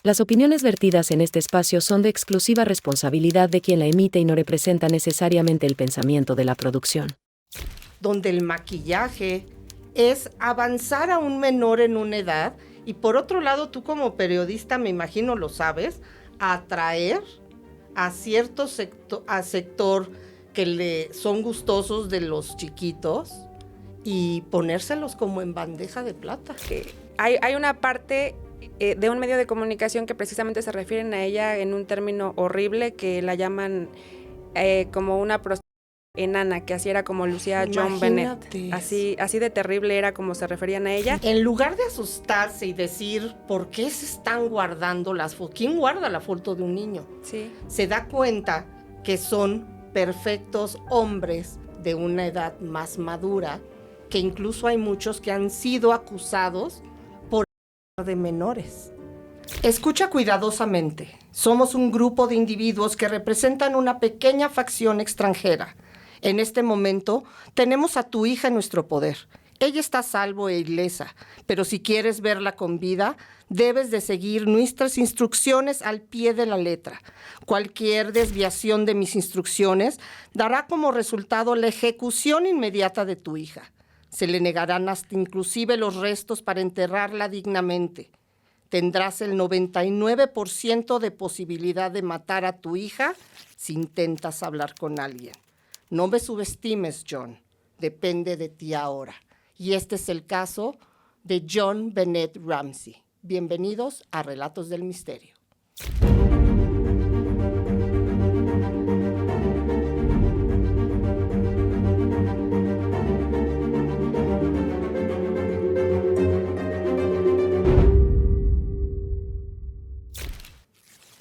Las opiniones vertidas en este espacio son de exclusiva responsabilidad de quien la emite y no representa necesariamente el pensamiento de la producción. Donde el maquillaje es avanzar a un menor en una edad y por otro lado tú como periodista, me imagino lo sabes, atraer a cierto sector que le son gustosos de los chiquitos y ponérselos como en bandeja de plata. Hay una parte de un medio de comunicación que precisamente se refieren a ella en un término horrible que la llaman como una prostituta enana, que así era como lucía John Bennett. Así de terrible era como se referían a ella. En lugar de asustarse y decir, ¿por qué se están guardando las fotos? ¿Quién guarda la foto de un niño? Sí. Se da cuenta que son perfectos hombres de una edad más madura, que incluso hay muchos que han sido acusados por de menores. Escucha cuidadosamente. Somos un grupo de individuos que representan una pequeña facción extranjera. En este momento tenemos a tu hija en nuestro poder. Ella está a salvo e ilesa, pero si quieres verla con vida, debes de seguir nuestras instrucciones al pie de la letra. Cualquier desviación de mis instrucciones dará como resultado la ejecución inmediata de tu hija. Se le negarán hasta inclusive los restos para enterrarla dignamente. Tendrás el 99% de posibilidad de matar a tu hija si intentas hablar con alguien. No me subestimes, John. Depende de ti ahora. Y este es el caso de John Bennett Ramsey. Bienvenidos a Relatos del Misterio.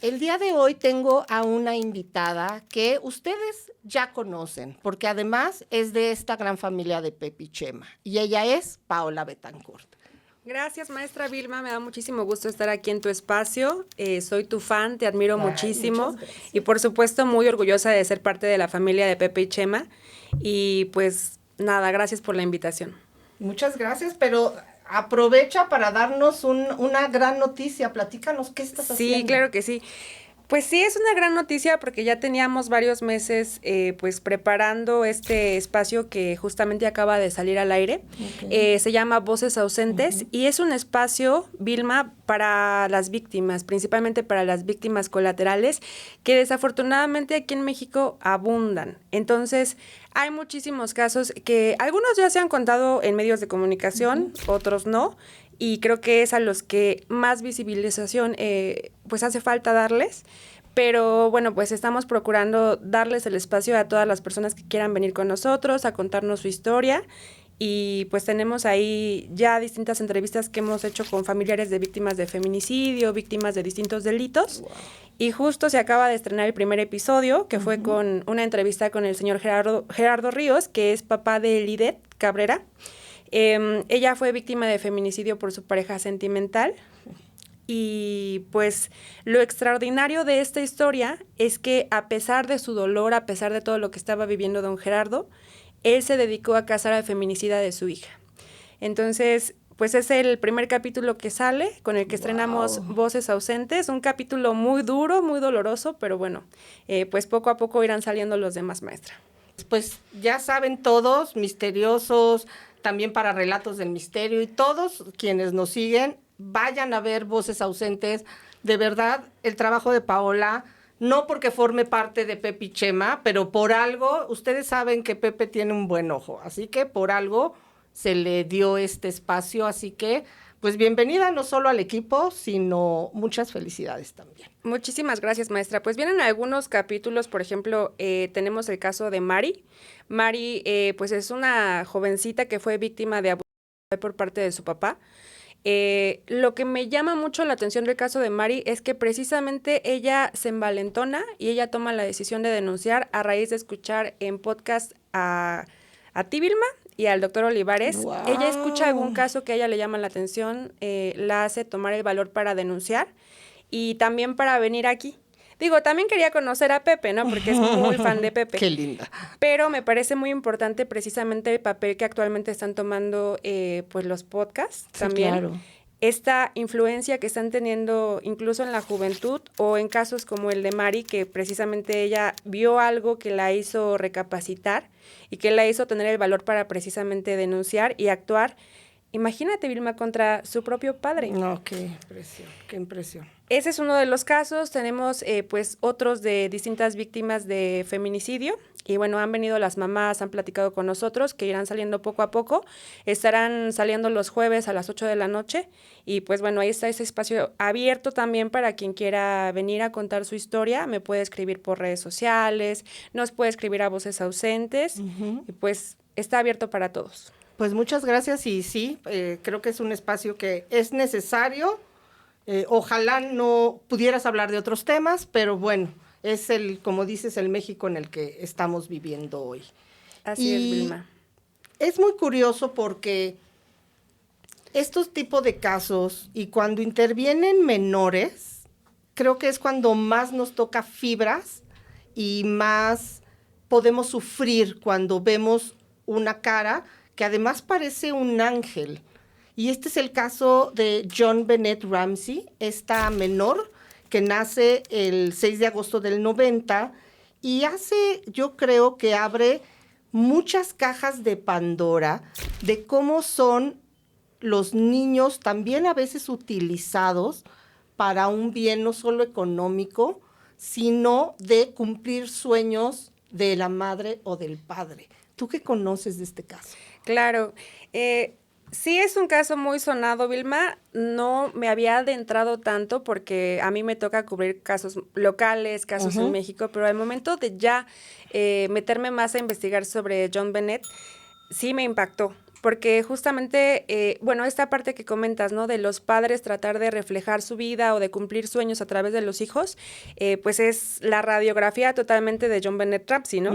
El día de hoy tengo a una invitada que ustedes ya conocen, porque además es de esta gran familia de Pepe y Chema, y ella es Paola Betancourt. Gracias, maestra Vilma, me da muchísimo gusto estar aquí en tu espacio, soy tu fan, te admiro muchísimo y por supuesto muy orgullosa de ser parte de la familia de Pepe y Chema y pues nada, gracias por la invitación. Muchas gracias, pero aprovecha para darnos una gran noticia. Platícanos, ¿qué estás haciendo? Sí, claro que sí. Pues sí, es una gran noticia porque ya teníamos varios meses pues preparando este espacio que justamente acaba de salir al aire. Okay. Se llama Voces Ausentes y es un espacio, Vilma, para las víctimas, principalmente para las víctimas colaterales, que desafortunadamente aquí en México abundan. Entonces, hay muchísimos casos que algunos ya se han contado en medios de comunicación, otros no. Y creo que es a los que más visibilización pues hace falta darles, pero bueno, pues estamos procurando darles el espacio a todas las personas que quieran venir con nosotros, a contarnos su historia, y pues tenemos ahí ya distintas entrevistas que hemos hecho con familiares de víctimas de feminicidio, víctimas de distintos delitos, y justo se acaba de estrenar el primer episodio, que fue con una entrevista con el señor Gerardo Ríos, que es papá de Lidet Cabrera. Ella fue víctima de feminicidio por su pareja sentimental y pues lo extraordinario de esta historia es que a pesar de su dolor, a pesar de todo lo que estaba viviendo don Gerardo, él se dedicó a casar al feminicida de su hija. Entonces, pues es el primer capítulo que sale, con el que estrenamos Voces Ausentes, un capítulo muy duro, muy doloroso, pero bueno, pues poco a poco irán saliendo los demás, maestra. Pues ya saben todos, misteriosos, también para Relatos del Misterio y todos quienes nos siguen, vayan a ver Voces Ausentes. De verdad, el trabajo de Paola, no porque forme parte de Pepe y Chema, pero por algo, ustedes saben que Pepe tiene un buen ojo, así que por algo se le dio este espacio, así que pues bienvenida no solo al equipo, sino muchas felicidades también. Muchísimas gracias, maestra. Pues vienen algunos capítulos, por ejemplo, tenemos el caso de Mari. Mari, pues es una jovencita que fue víctima de abuso por parte de su papá. Lo que me llama mucho la atención del caso de Mari es que precisamente ella se envalentona y ella toma la decisión de denunciar a raíz de escuchar en podcast a ti, Vilma, y al doctor Olivares. Wow. Ella escucha algún caso que a ella le llama la atención, la hace tomar el valor para denunciar y también para venir aquí. Digo, también quería conocer a Pepe, ¿no? Porque es muy fan de Pepe. Qué linda. Pero me parece muy importante precisamente el papel que actualmente están tomando pues los podcasts sí, también. Claro. esta influencia que están teniendo incluso en la juventud o en casos como el de Mari, que precisamente ella vio algo que la hizo recapacitar y que la hizo tener el valor para precisamente denunciar y actuar. Imagínate, Vilma, contra su propio padre. No, qué impresión, qué impresión. Ese es uno de los casos. Tenemos pues otros de distintas víctimas de feminicidio. Y bueno, han venido las mamás, han platicado con nosotros, que irán saliendo poco a poco. Estarán saliendo los jueves a las 8 de la noche. Y pues bueno, ahí está ese espacio abierto también para quien quiera venir a contar su historia. Me puede escribir por redes sociales, nos puede escribir a Voces Ausentes. Y pues está abierto para todos. Pues muchas gracias y sí, creo que es un espacio que es necesario. Ojalá no pudieras hablar de otros temas, pero bueno, es como dices, el México en el que estamos viviendo hoy. Así es, Vilma. Es muy curioso porque estos tipos de casos y cuando intervienen menores, creo que es cuando más nos toca fibras y más podemos sufrir cuando vemos una cara que además parece un ángel. Y este es el caso de JonBenét Ramsey, esta menor que nace el 6 de agosto del 90 y yo creo que abre muchas cajas de Pandora de cómo son los niños también a veces utilizados para un bien no solo económico, sino de cumplir sueños de la madre o del padre. ¿Tú qué conoces de este caso? Claro, sí es un caso muy sonado, Vilma. No me había adentrado tanto porque a mí me toca cubrir casos locales, casos en México, pero al momento de ya meterme más a investigar sobre JonBenét, sí me impactó. Porque justamente, bueno, esta parte que comentas, ¿no? De los padres tratar de reflejar su vida o de cumplir sueños a través de los hijos, pues es la radiografía totalmente de JonBenét Ramsey, ¿no?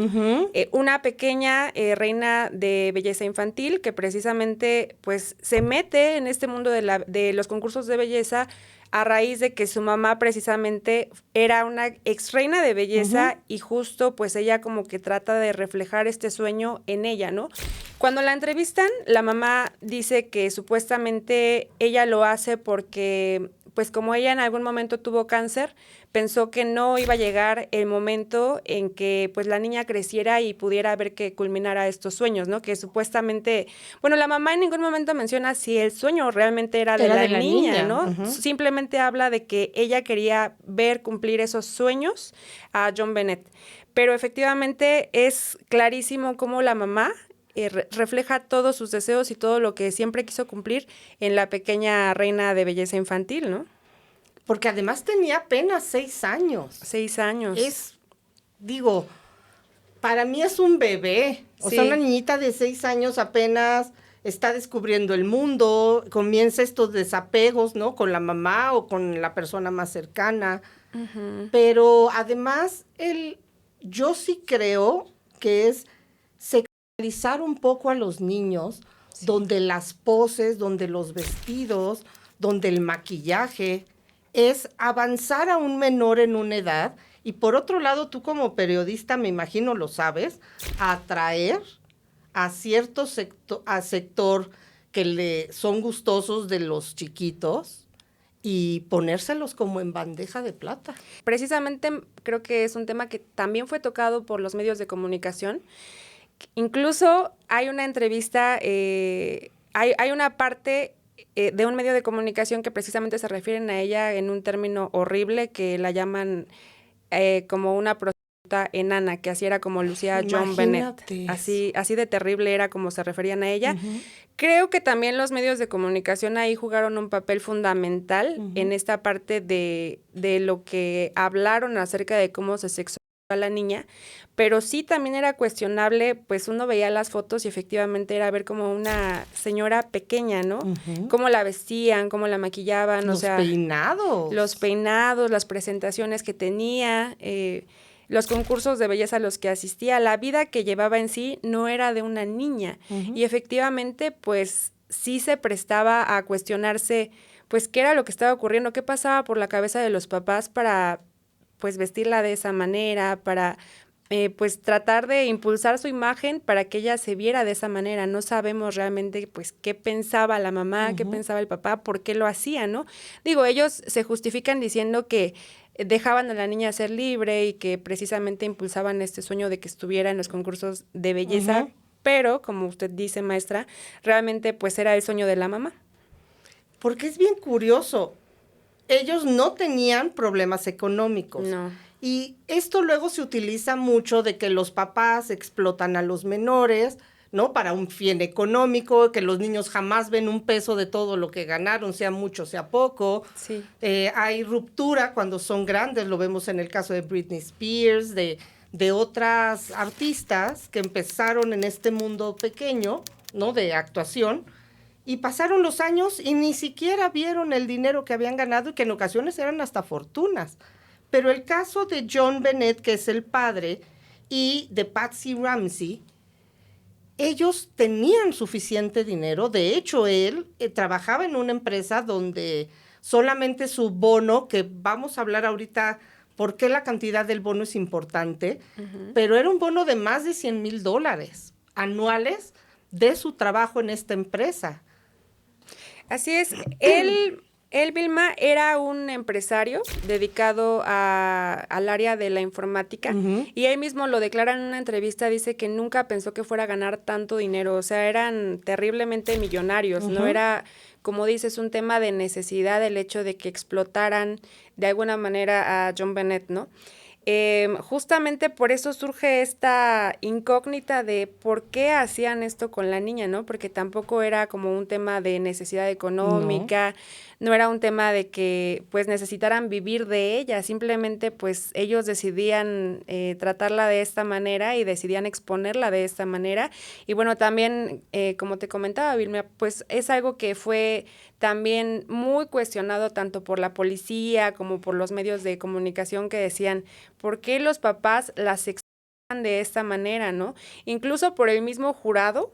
Una pequeña reina de belleza infantil que precisamente, pues, se mete en este mundo de los concursos de belleza a raíz de que su mamá precisamente era una ex reina de belleza y justo pues ella como que trata de reflejar este sueño en ella, ¿no? Cuando la entrevistan, la mamá dice que supuestamente ella lo hace porque pues como ella en algún momento tuvo cáncer, pensó que no iba a llegar el momento en que pues la niña creciera y pudiera ver que culminara estos sueños, ¿no? Que supuestamente, bueno, la mamá en ningún momento menciona si el sueño realmente era de la niña, ¿no? Simplemente habla de que ella quería ver cumplir esos sueños a JonBenét. Pero efectivamente es clarísimo cómo la mamá refleja todos sus deseos y todo lo que siempre quiso cumplir en la pequeña reina de belleza infantil, ¿no? Porque además tenía apenas 6 años. 6 años. Para mí es un bebé. O Sí. sea, una niñita de 6 años apenas está descubriendo el mundo, comienza estos desapegos, ¿no? Con la mamá o con la persona más cercana. Pero además, yo sí creo que es sexualizar un poco a los niños, donde las poses, donde los vestidos, donde el maquillaje, es avanzar a un menor en una edad y por otro lado, tú como periodista, me imagino lo sabes, atraer a cierto sector que le son gustosos de los chiquitos y ponérselos como en bandeja de plata. Precisamente creo que es un tema que también fue tocado por los medios de comunicación. Incluso hay una entrevista, hay una parte de un medio de comunicación que precisamente se refieren a ella en un término horrible que la llaman como una prostituta enana, que así era como lucía JonBenét. Así de terrible era como se referían a ella. Creo que también los medios de comunicación ahí jugaron un papel fundamental en esta parte de lo que hablaron acerca de cómo se sexualizó a la niña, pero sí también era cuestionable, pues uno veía las fotos y efectivamente era ver como una señora pequeña, ¿no? Cómo la vestían, cómo la maquillaban, Los peinados. Los peinados, las presentaciones que tenía, los concursos de belleza a los que asistía, la vida que llevaba en sí no era de una niña. Y efectivamente, pues sí se prestaba a cuestionarse, pues qué era lo que estaba ocurriendo, qué pasaba por la cabeza de los papás para pues vestirla de esa manera, para pues tratar de impulsar su imagen para que ella se viera de esa manera. No sabemos realmente pues qué pensaba la mamá, qué pensaba el papá, por qué lo hacía, ¿no? Digo, ellos se justifican diciendo que dejaban a la niña ser libre y que precisamente impulsaban este sueño de que estuviera en los concursos de belleza, pero como usted dice, maestra, realmente pues era el sueño de la mamá. Porque es bien curioso. Ellos no tenían problemas económicos. No. Y esto luego se utiliza mucho de que los papás explotan a los menores, ¿no? Para un fin económico, que los niños jamás ven un peso de todo lo que ganaron, sea mucho, sea poco. Sí. Hay ruptura cuando son grandes, lo vemos en el caso de Britney Spears, de otras artistas que empezaron en este mundo pequeño, ¿no? De actuación. Y pasaron los años y ni siquiera vieron el dinero que habían ganado y que en ocasiones eran hasta fortunas. Pero el caso de John Bennett, que es el padre, y de Patsy Ramsey, ellos tenían suficiente dinero. De hecho, él trabajaba en una empresa donde solamente su bono, que vamos a hablar ahorita por qué la cantidad del bono es importante, pero era un bono de más de $100,000 anuales de su trabajo en esta empresa. Así es, él, Vilma, era un empresario dedicado al área de la informática y él mismo lo declara en una entrevista, dice que nunca pensó que fuera a ganar tanto dinero, o sea, eran terriblemente millonarios, no era, como dices, un tema de necesidad el hecho de que explotaran de alguna manera a John Bennett, ¿no? Justamente por eso surge esta incógnita de por qué hacían esto con la niña, ¿no? Porque tampoco era como un tema de necesidad económica, no era un tema de que pues necesitaran vivir de ella, simplemente pues ellos decidían tratarla de esta manera y decidían exponerla de esta manera. Y bueno, también, como te comentaba, Vilma, pues es algo que fue también muy cuestionado tanto por la policía como por los medios de comunicación que decían, ¿por qué los papás las exponen de esta manera, no? Incluso por el mismo jurado,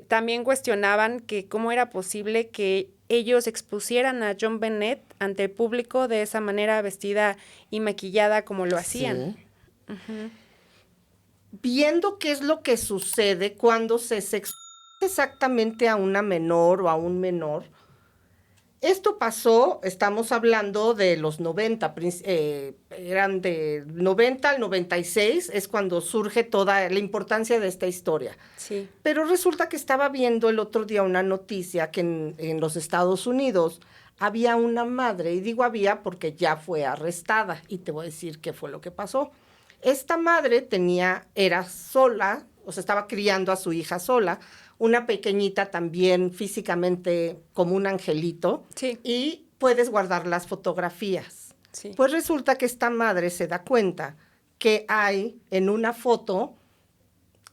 también cuestionaban que cómo era posible que ellos expusieran a John Bennett ante el público de esa manera, vestida y maquillada como lo hacían. Sí. Viendo qué es lo que sucede cuando se expone exactamente a una menor o a un menor. Esto pasó, estamos hablando de los 90, eran de 90 al 96, es cuando surge toda la importancia de esta historia. Sí. Pero resulta que estaba viendo el otro día una noticia que en los Estados Unidos había una madre, y digo había porque ya fue arrestada, y te voy a decir qué fue lo que pasó. Esta madre era sola, o sea, estaba criando a su hija sola, una pequeñita también físicamente como un angelito, Sí. y puedes guardar las fotografías. Sí. Pues resulta que esta madre se da cuenta que hay en una foto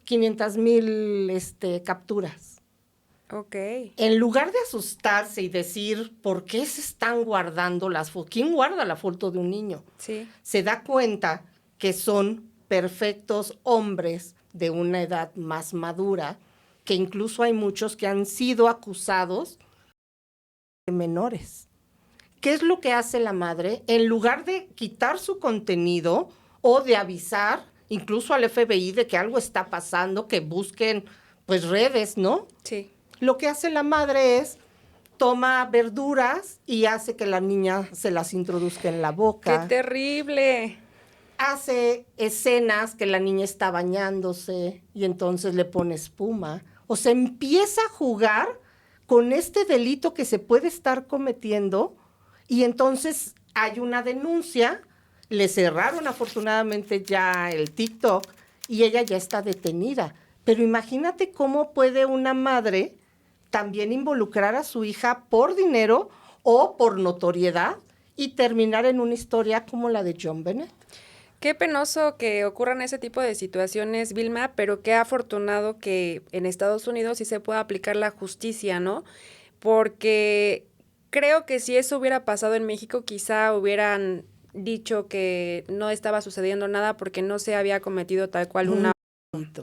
500,000 capturas. Ok. En lugar de asustarse y decir, ¿por qué se están guardando las fotos? ¿Quién guarda la foto de un niño? Sí. Se da cuenta que son perfectos hombres de una edad más madura, que incluso hay muchos que han sido acusados de menores. ¿Qué es lo que hace la madre? En lugar de quitar su contenido o de avisar incluso al FBI de que algo está pasando, que busquen pues redes, ¿no? Sí. Lo que hace la madre es toma verduras y hace que la niña se las introduzca en la boca. ¡Qué terrible! Hace escenas que la niña está bañándose y entonces le pone espuma. O sea, empieza a jugar con este delito que se puede estar cometiendo y entonces hay una denuncia. Le cerraron afortunadamente ya el TikTok y ella ya está detenida. Pero imagínate cómo puede una madre también involucrar a su hija por dinero o por notoriedad y terminar en una historia como la de John Bennett. Qué penoso que ocurran ese tipo de situaciones, Vilma, pero qué afortunado que en Estados Unidos sí se pueda aplicar la justicia, ¿no? Porque creo que si eso hubiera pasado en México, quizá hubieran dicho que no estaba sucediendo nada porque no se había cometido tal cual una...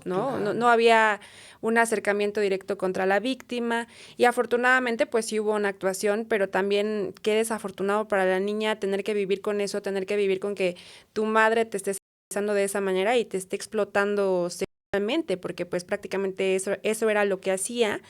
¿no? No había un acercamiento directo contra la víctima y afortunadamente pues sí hubo una actuación, pero también qué desafortunado para la niña tener que vivir con eso, tener que vivir con que tu madre te esté utilizando de esa manera y te esté explotando sexualmente, porque pues prácticamente eso era lo que hacía.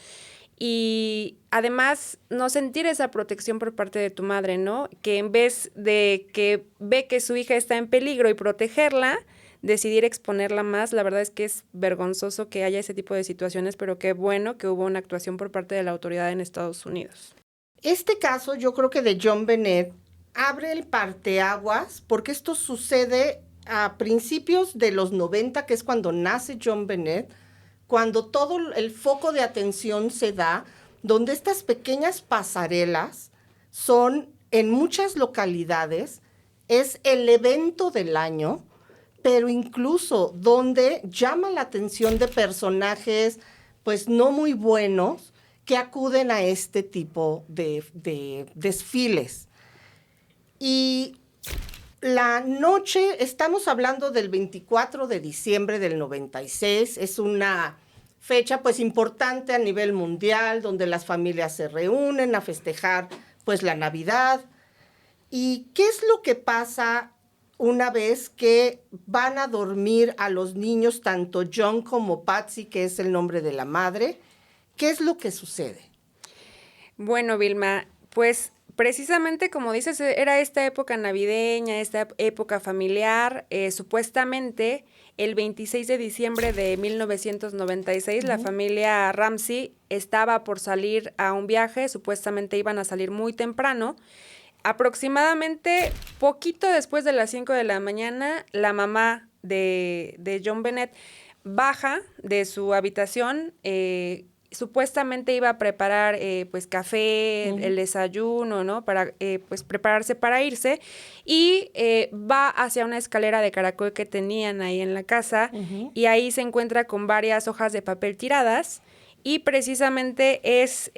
Y además no sentir esa protección por parte de tu madre, ¿no? Que en vez de que ve que su hija está en peligro y protegerla, decidir exponerla más. La verdad es que es vergonzoso que haya ese tipo de situaciones, pero qué bueno que hubo una actuación por parte de la autoridad en Estados Unidos. Este caso, yo creo que de John Bennett abre el parteaguas, porque esto sucede a principios de los 90, que es cuando nace John Bennett, cuando todo el foco de atención se da, donde estas pequeñas pasarelas son en muchas localidades, es el evento del año, pero incluso donde llama la atención de personajes pues no muy buenos que acuden a este tipo de desfiles. Y la noche, estamos hablando del 24 de diciembre del 96, es una fecha pues importante a nivel mundial, donde las familias se reúnen a festejar pues la Navidad. ¿Y qué es lo que pasa una vez que van a dormir a los niños, tanto John como Patsy, que es el nombre de la madre? ¿Qué es lo que sucede? Bueno, Vilma, pues precisamente como dices, era esta época navideña, esta época familiar. Supuestamente el 26 de diciembre de 1996, la familia Ramsey estaba por salir a un viaje, supuestamente iban a salir muy temprano. Aproximadamente poquito después de las 5 de la mañana, la mamá de John Bennett baja de su habitación. Supuestamente iba a preparar pues café, el desayuno, ¿no? Para pues prepararse para irse, y va hacia una escalera de caracol que tenían ahí en la casa, y ahí se encuentra con varias hojas de papel tiradas, y precisamente es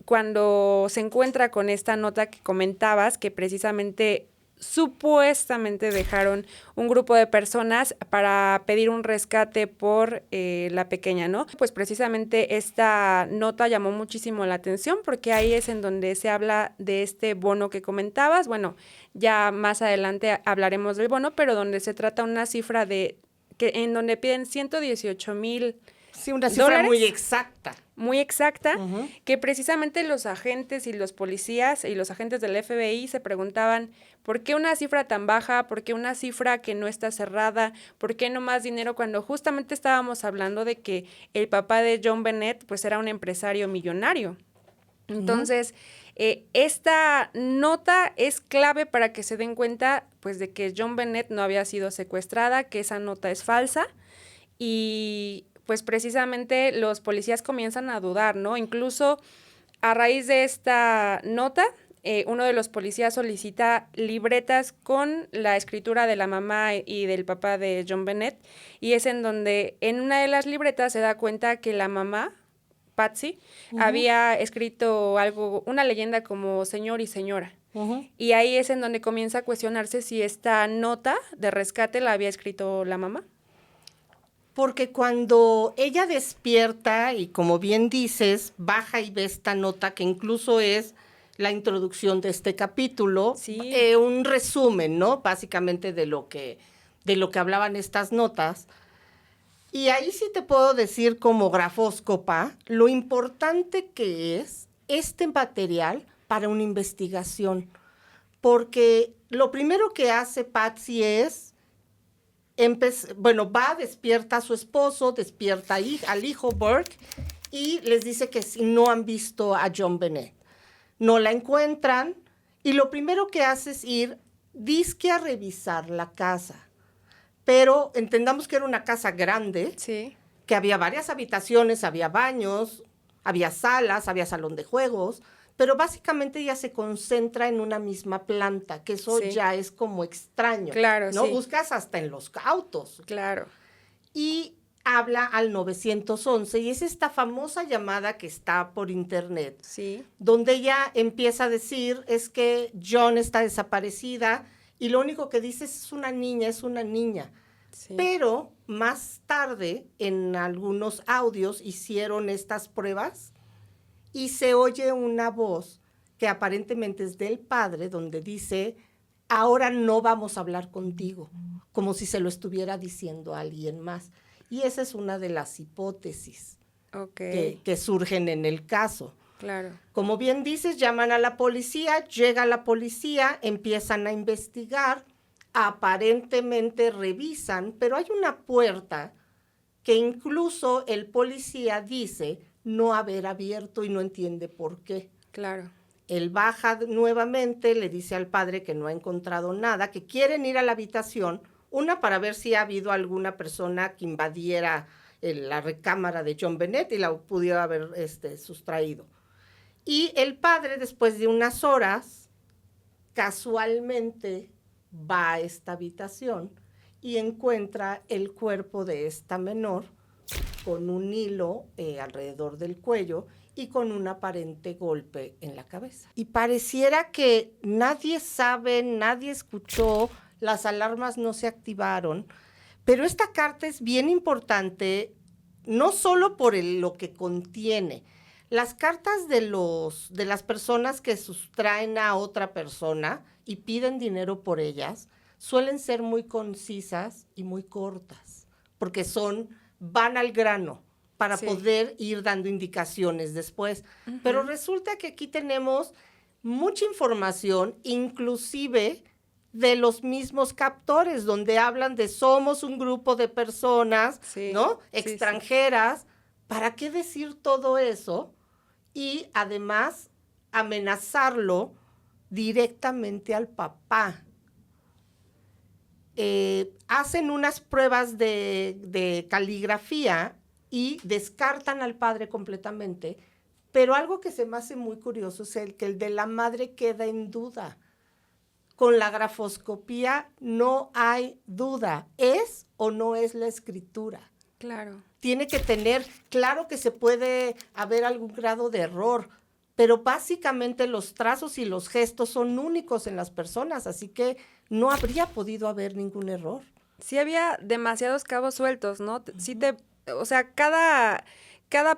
cuando se encuentra con esta nota que comentabas, que precisamente supuestamente dejaron un grupo de personas para pedir un rescate por la pequeña, ¿no? Pues precisamente esta nota llamó muchísimo la atención, porque ahí es en donde se habla de este bono que comentabas. Bueno, ya más adelante hablaremos del bono, pero donde se trata una cifra en donde piden 118,000. Sí, una cifra ¿dólares? muy exacta. Muy exacta, que precisamente los agentes y los policías y los agentes del FBI se preguntaban, ¿por qué una cifra tan baja? ¿Por qué una cifra que no está cerrada? ¿Por qué no más dinero? Cuando justamente estábamos hablando de que el papá de John Bennett pues era un empresario millonario. Entonces, esta nota es clave para que se den cuenta pues de que John Bennett no había sido secuestrada, que esa nota es falsa, y pues precisamente los policías comienzan a dudar, ¿no? Incluso a raíz de esta nota, uno de los policías solicita libretas con la escritura de la mamá y del papá de John Bennett, y es en donde en una de las libretas se da cuenta que la mamá, Patsy, había escrito algo, una leyenda como señor y señora. Y ahí es en donde comienza a cuestionarse si esta nota de rescate la había escrito la mamá. Porque cuando ella despierta y, como bien dices, baja y ve esta nota, que incluso es la introducción de este capítulo, Sí. Un resumen, ¿no? Básicamente de lo que hablaban estas notas. Y ahí sí te puedo decir, como grafóscopa, lo importante que es este material para una investigación. Porque lo primero que hace Patsy es va, despierta a su esposo, despierta al hijo Burke, y les dice que si no han visto a John Bennett. No la encuentran, y lo primero que hace es ir, dizque, a revisar la casa. Pero entendamos que era una casa grande, Sí. que había varias habitaciones, había baños, había salas, había salón de juegos, pero básicamente ella se concentra en una misma planta, que eso Sí. ya es como extraño. Claro, ¿no? sí. Buscas hasta en los autos. Claro. Y habla al 911, y es esta famosa llamada que está por internet, Sí. donde ella empieza a decir es que John está desaparecida, y lo único que dice es una niña, es una niña. Sí. Pero más tarde, en algunos audios, hicieron estas pruebas y se oye una voz que aparentemente es del padre, donde dice, ahora no vamos a hablar contigo, como si se lo estuviera diciendo a alguien más. Y esa es una de las hipótesis que surgen en el caso. Claro. Como bien dices, llaman a la policía, llega la policía, empiezan a investigar, aparentemente revisan, pero hay una puerta que incluso el policía dice no haber abierto y no entiende por qué. Claro. Él baja nuevamente, le dice al padre que no ha encontrado nada, que quieren ir a la habitación, una para ver si ha habido alguna persona que invadiera la recámara de John Bennett y la pudiera haber sustraído. Y el padre, después de unas horas, casualmente va a esta habitación y encuentra el cuerpo de esta menor con un hilo alrededor del cuello y con un aparente golpe en la cabeza. Y pareciera que nadie sabe, nadie escuchó, las alarmas no se activaron, pero esta carta es bien importante, no solo por lo que contiene. Las cartas de las personas que sustraen a otra persona y piden dinero por ellas suelen ser muy concisas y muy cortas, porque van al grano para poder ir dando indicaciones después. Uh-huh. Pero resulta que aquí tenemos mucha información, inclusive de los mismos captores, donde hablan de somos un grupo de personas, ¿no? Extranjeras. Sí. ¿Para qué decir todo eso? Y además amenazarlo directamente al papá. Hacen unas pruebas de caligrafía y descartan al padre completamente, pero algo que se me hace muy curioso es que el de la madre queda en duda. Con la grafoscopía no hay duda, ¿es o no es la escritura? Claro. Tiene que tener, claro que se puede haber algún grado de error, pero básicamente los trazos y los gestos son únicos en las personas, así que no habría podido haber ningún error. Sí había demasiados cabos sueltos, ¿no? Sí o sea, cada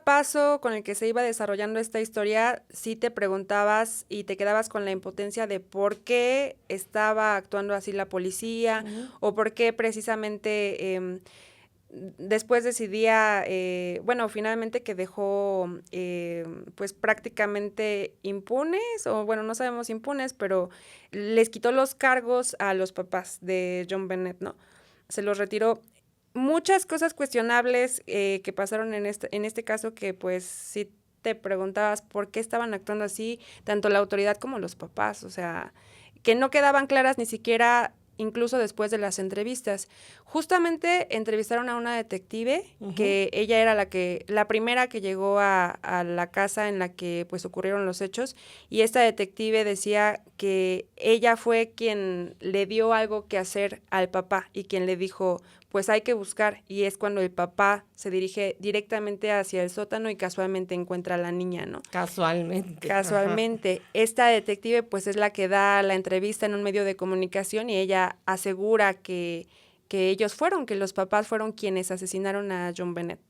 paso con el que se iba desarrollando esta historia, sí te preguntabas y te quedabas con la impotencia de por qué estaba actuando así la policía, uh-huh, o por qué precisamente después decidía, finalmente que dejó pues prácticamente impunes, o bueno, no sabemos impunes, pero les quitó los cargos a los papás de John Bennett, ¿no? Se los retiró. Muchas cosas cuestionables que pasaron en este caso que pues sí te preguntabas por qué estaban actuando así, tanto la autoridad como los papás, o sea, que no quedaban claras ni siquiera incluso después de las entrevistas. Justamente entrevistaron a una detective, uh-huh, que ella era la primera que llegó a la casa en la que pues ocurrieron los hechos, y esta detective decía que ella fue quien le dio algo que hacer al papá y quien le dijo, pues hay que buscar, y es cuando el papá se dirige directamente hacia el sótano y casualmente encuentra a la niña, ¿no? Casualmente. Ajá. Esta detective pues es la que da la entrevista en un medio de comunicación y ella asegura que ellos que los papás fueron quienes asesinaron a John Bennett.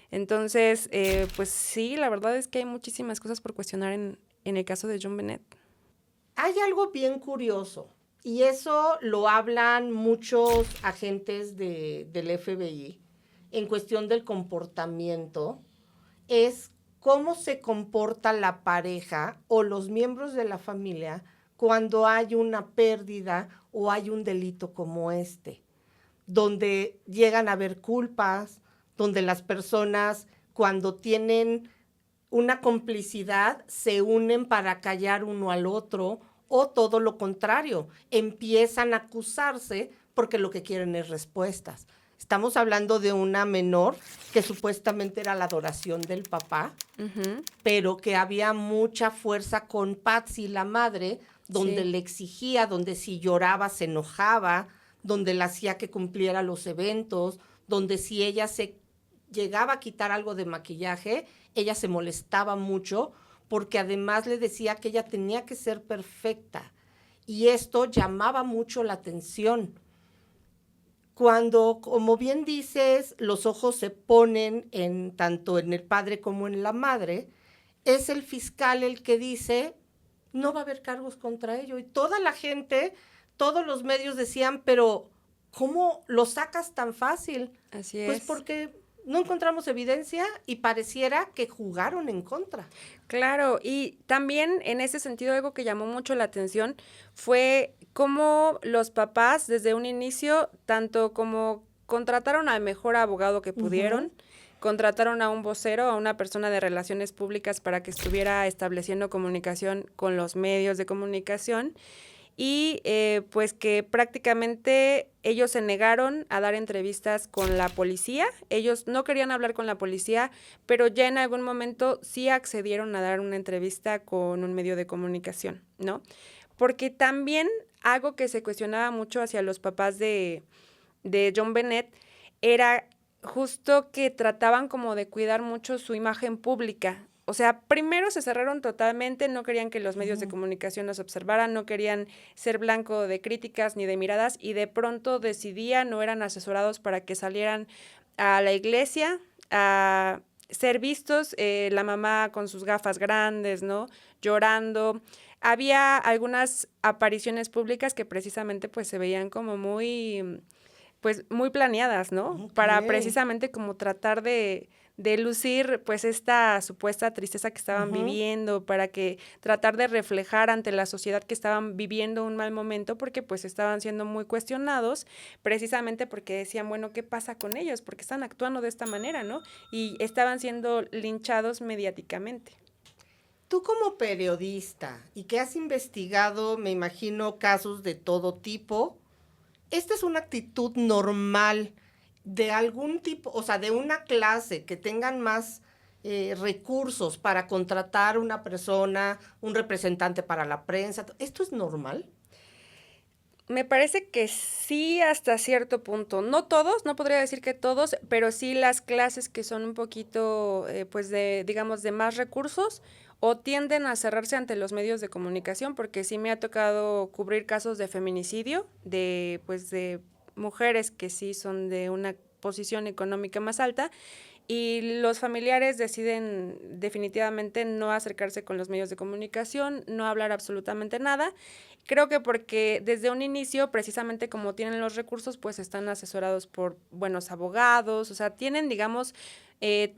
Entonces, pues sí, la verdad es que hay muchísimas cosas por cuestionar en el caso de John Bennett. Hay algo bien curioso. Y eso lo hablan muchos agentes del FBI en cuestión del comportamiento, es cómo se comporta la pareja o los miembros de la familia cuando hay una pérdida o hay un delito como este, donde llegan a haber culpas, donde las personas cuando tienen una complicidad se unen para callar uno al otro, o todo lo contrario, empiezan a acusarse porque lo que quieren es respuestas. Estamos hablando de una menor que supuestamente era la adoración del papá, uh-huh, pero que había mucha fuerza con Patsy, la madre, donde le exigía, donde si lloraba se enojaba, donde le hacía que cumpliera los eventos, donde si ella se llegaba a quitar algo de maquillaje, ella se molestaba mucho, porque además le decía que ella tenía que ser perfecta. Y esto llamaba mucho la atención. Cuando, como bien dices, los ojos se ponen tanto en el padre como en la madre, es el fiscal el que dice, no va a haber cargos contra ello. Y toda la gente todos los medios decían, pero ¿cómo lo sacas tan fácil? Así es. Pues porque no encontramos evidencia y pareciera que jugaron en contra. Claro, y también en ese sentido algo que llamó mucho la atención fue cómo los papás desde un inicio, tanto como contrataron al mejor abogado que pudieron, contrataron a un vocero, a una persona de relaciones públicas para que estuviera estableciendo comunicación con los medios de comunicación y pues que prácticamente ellos se negaron a dar entrevistas con la policía. Ellos no querían hablar con la policía, pero ya en algún momento sí accedieron a dar una entrevista con un medio de comunicación, ¿no? Porque también algo que se cuestionaba mucho hacia los papás de John Bennett era justo que trataban como de cuidar mucho su imagen pública. O sea, primero se cerraron totalmente, no querían que los medios de comunicación los observaran, no querían ser blanco de críticas ni de miradas y de pronto decidían o eran asesorados para que salieran a la iglesia a ser vistos, la mamá con sus gafas grandes, ¿no? Llorando. Había algunas apariciones públicas que precisamente pues se veían como muy planeadas, ¿no? Okay. Para precisamente como tratar de lucir pues esta supuesta tristeza que estaban viviendo, para que tratar de reflejar ante la sociedad que estaban viviendo un mal momento porque pues estaban siendo muy cuestionados, precisamente porque decían, bueno, ¿qué pasa con ellos? Porque están actuando de esta manera, ¿no? Y estaban siendo linchados mediáticamente. Tú como periodista y que has investigado, me imagino, casos de todo tipo, ¿esta es una actitud normal de algún tipo, o sea, de una clase que tengan más recursos para contratar una persona, un representante para la prensa? ¿Esto es normal? Me parece que sí hasta cierto punto. No todos, no podría decir que todos, pero sí las clases que son un poquito, pues digamos, de más recursos o tienden a cerrarse ante los medios de comunicación, porque sí me ha tocado cubrir casos de feminicidio, de mujeres que sí son de una posición económica más alta y los familiares deciden definitivamente no acercarse con los medios de comunicación, no hablar absolutamente nada. Creo que porque desde un inicio, precisamente como tienen los recursos, pues están asesorados por buenos abogados, o sea, tienen, digamos,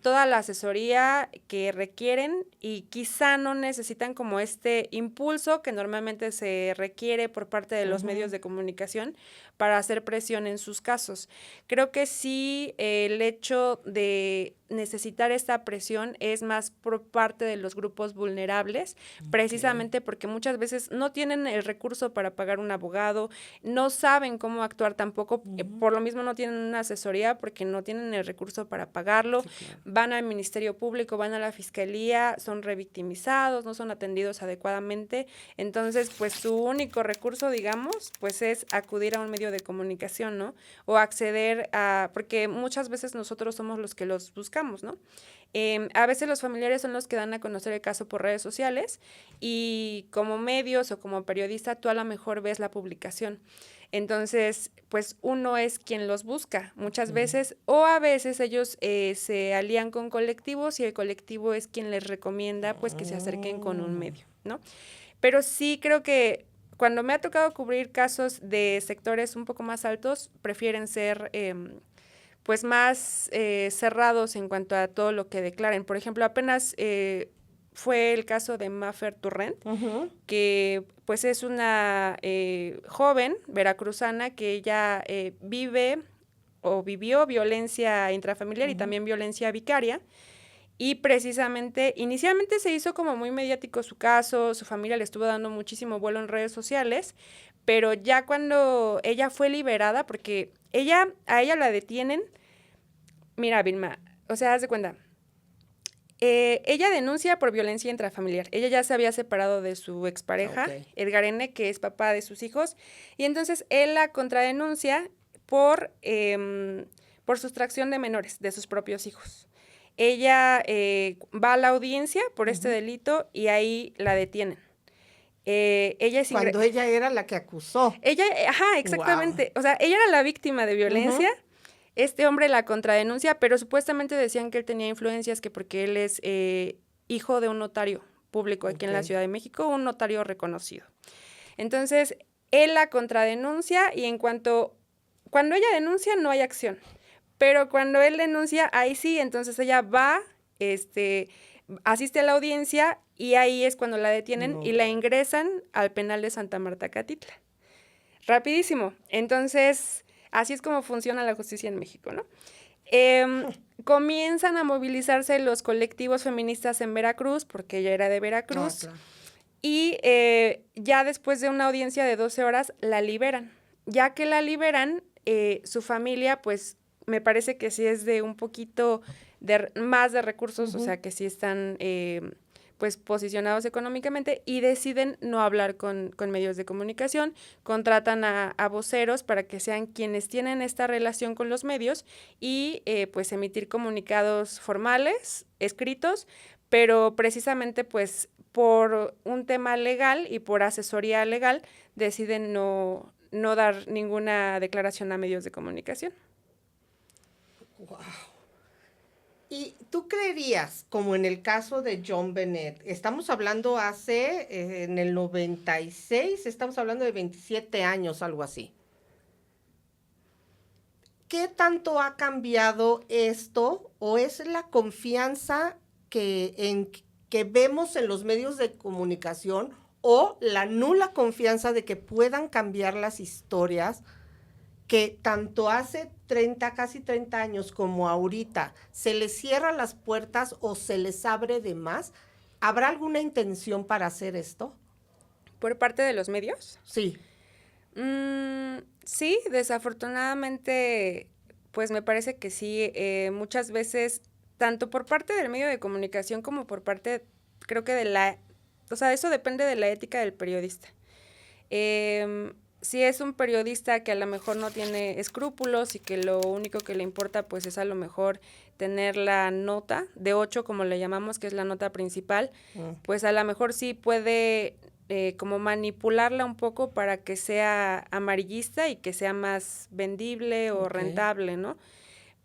toda la asesoría que requieren y quizá no necesitan como este impulso que normalmente se requiere por parte de los medios de comunicación para hacer presión en sus casos. Creo que sí el hecho de necesitar esta presión es más por parte de los grupos vulnerables, precisamente porque muchas veces no tienen el recurso para pagar un abogado, no saben cómo actuar tampoco, por lo mismo no tienen una asesoría porque no tienen el recurso para pagarlo, van al Ministerio Público, van a la Fiscalía, son revictimizados, no son atendidos adecuadamente, entonces pues su único recurso, digamos, pues es acudir a un medio de comunicación, ¿no? O acceder a, porque muchas veces nosotros somos los que los buscamos, ¿no? A veces los familiares son los que dan a conocer el caso por redes sociales y como medios o como periodista tú a lo mejor ves la publicación. Entonces, pues uno es quien los busca muchas veces o a veces ellos se alían con colectivos y el colectivo es quien les recomienda pues que se acerquen con un medio, ¿no? Pero sí creo que cuando me ha tocado cubrir casos de sectores un poco más altos, prefieren ser pues más cerrados en cuanto a todo lo que declaren. Por ejemplo, apenas fue el caso de Mafer Torrent, que pues es una joven veracruzana que ella vive o vivió violencia intrafamiliar y también violencia vicaria. Y precisamente, inicialmente se hizo como muy mediático su caso, su familia le estuvo dando muchísimo vuelo en redes sociales, pero ya cuando ella fue liberada, porque a ella la detienen, mira, Vilma, o sea, haz de cuenta, ella denuncia por violencia intrafamiliar. Ella ya se había separado de su expareja, Edgar N., que es papá de sus hijos, y entonces él la contradenuncia por sustracción de menores de sus propios hijos. Ella va a la audiencia por este delito y ahí la detienen. Ella es Cuando ella era la que acusó. Ella, ajá, exactamente. Wow. O sea, ella era la víctima de violencia. Este hombre la contradenuncia, pero supuestamente decían que él tenía influencias, que porque él es hijo de un notario público aquí en la Ciudad de México, un notario reconocido. Entonces, él la contradenuncia y cuando ella denuncia no hay acción, pero cuando él denuncia, ahí sí, entonces ella va, asiste a la audiencia y ahí es cuando la detienen y la ingresan al penal de Santa Marta Catitla. Rapidísimo. Entonces, así es como funciona la justicia en México, ¿no? Comienzan a movilizarse los colectivos feministas en Veracruz, porque ella era de Veracruz, Claro. y ya después de una audiencia de 12 horas la liberan. Ya que la liberan, su familia, pues, me parece que sí es de un poquito más de recursos, o sea, que sí están pues posicionados económicamente y deciden no hablar con medios de comunicación, contratan a voceros para que sean quienes tienen esta relación con los medios y pues emitir comunicados formales, escritos, pero precisamente pues por un tema legal y por asesoría legal deciden no dar ninguna declaración a medios de comunicación. Wow. ¿Y tú creerías, como en el caso de John Bennett, estamos hablando en el 96, estamos hablando de 27 años, algo así? ¿Qué tanto ha cambiado esto o es la confianza que vemos en los medios de comunicación o la nula confianza de que puedan cambiar las historias que tanto hace casi 30 años como ahorita se les cierran las puertas o se les abre de más? ¿Habrá alguna intención para hacer esto? ¿Por parte de los medios? Sí. Sí, desafortunadamente, pues me parece que sí. Muchas veces, tanto por parte del medio de comunicación como por parte, creo que o sea, eso depende de la ética del periodista. Si es un periodista que a lo mejor no tiene escrúpulos y que lo único que le importa pues es a lo mejor tener la nota de 8, como le llamamos, que es la nota principal, pues a lo mejor sí puede como manipularla un poco para que sea amarillista y que sea más vendible o rentable, ¿no?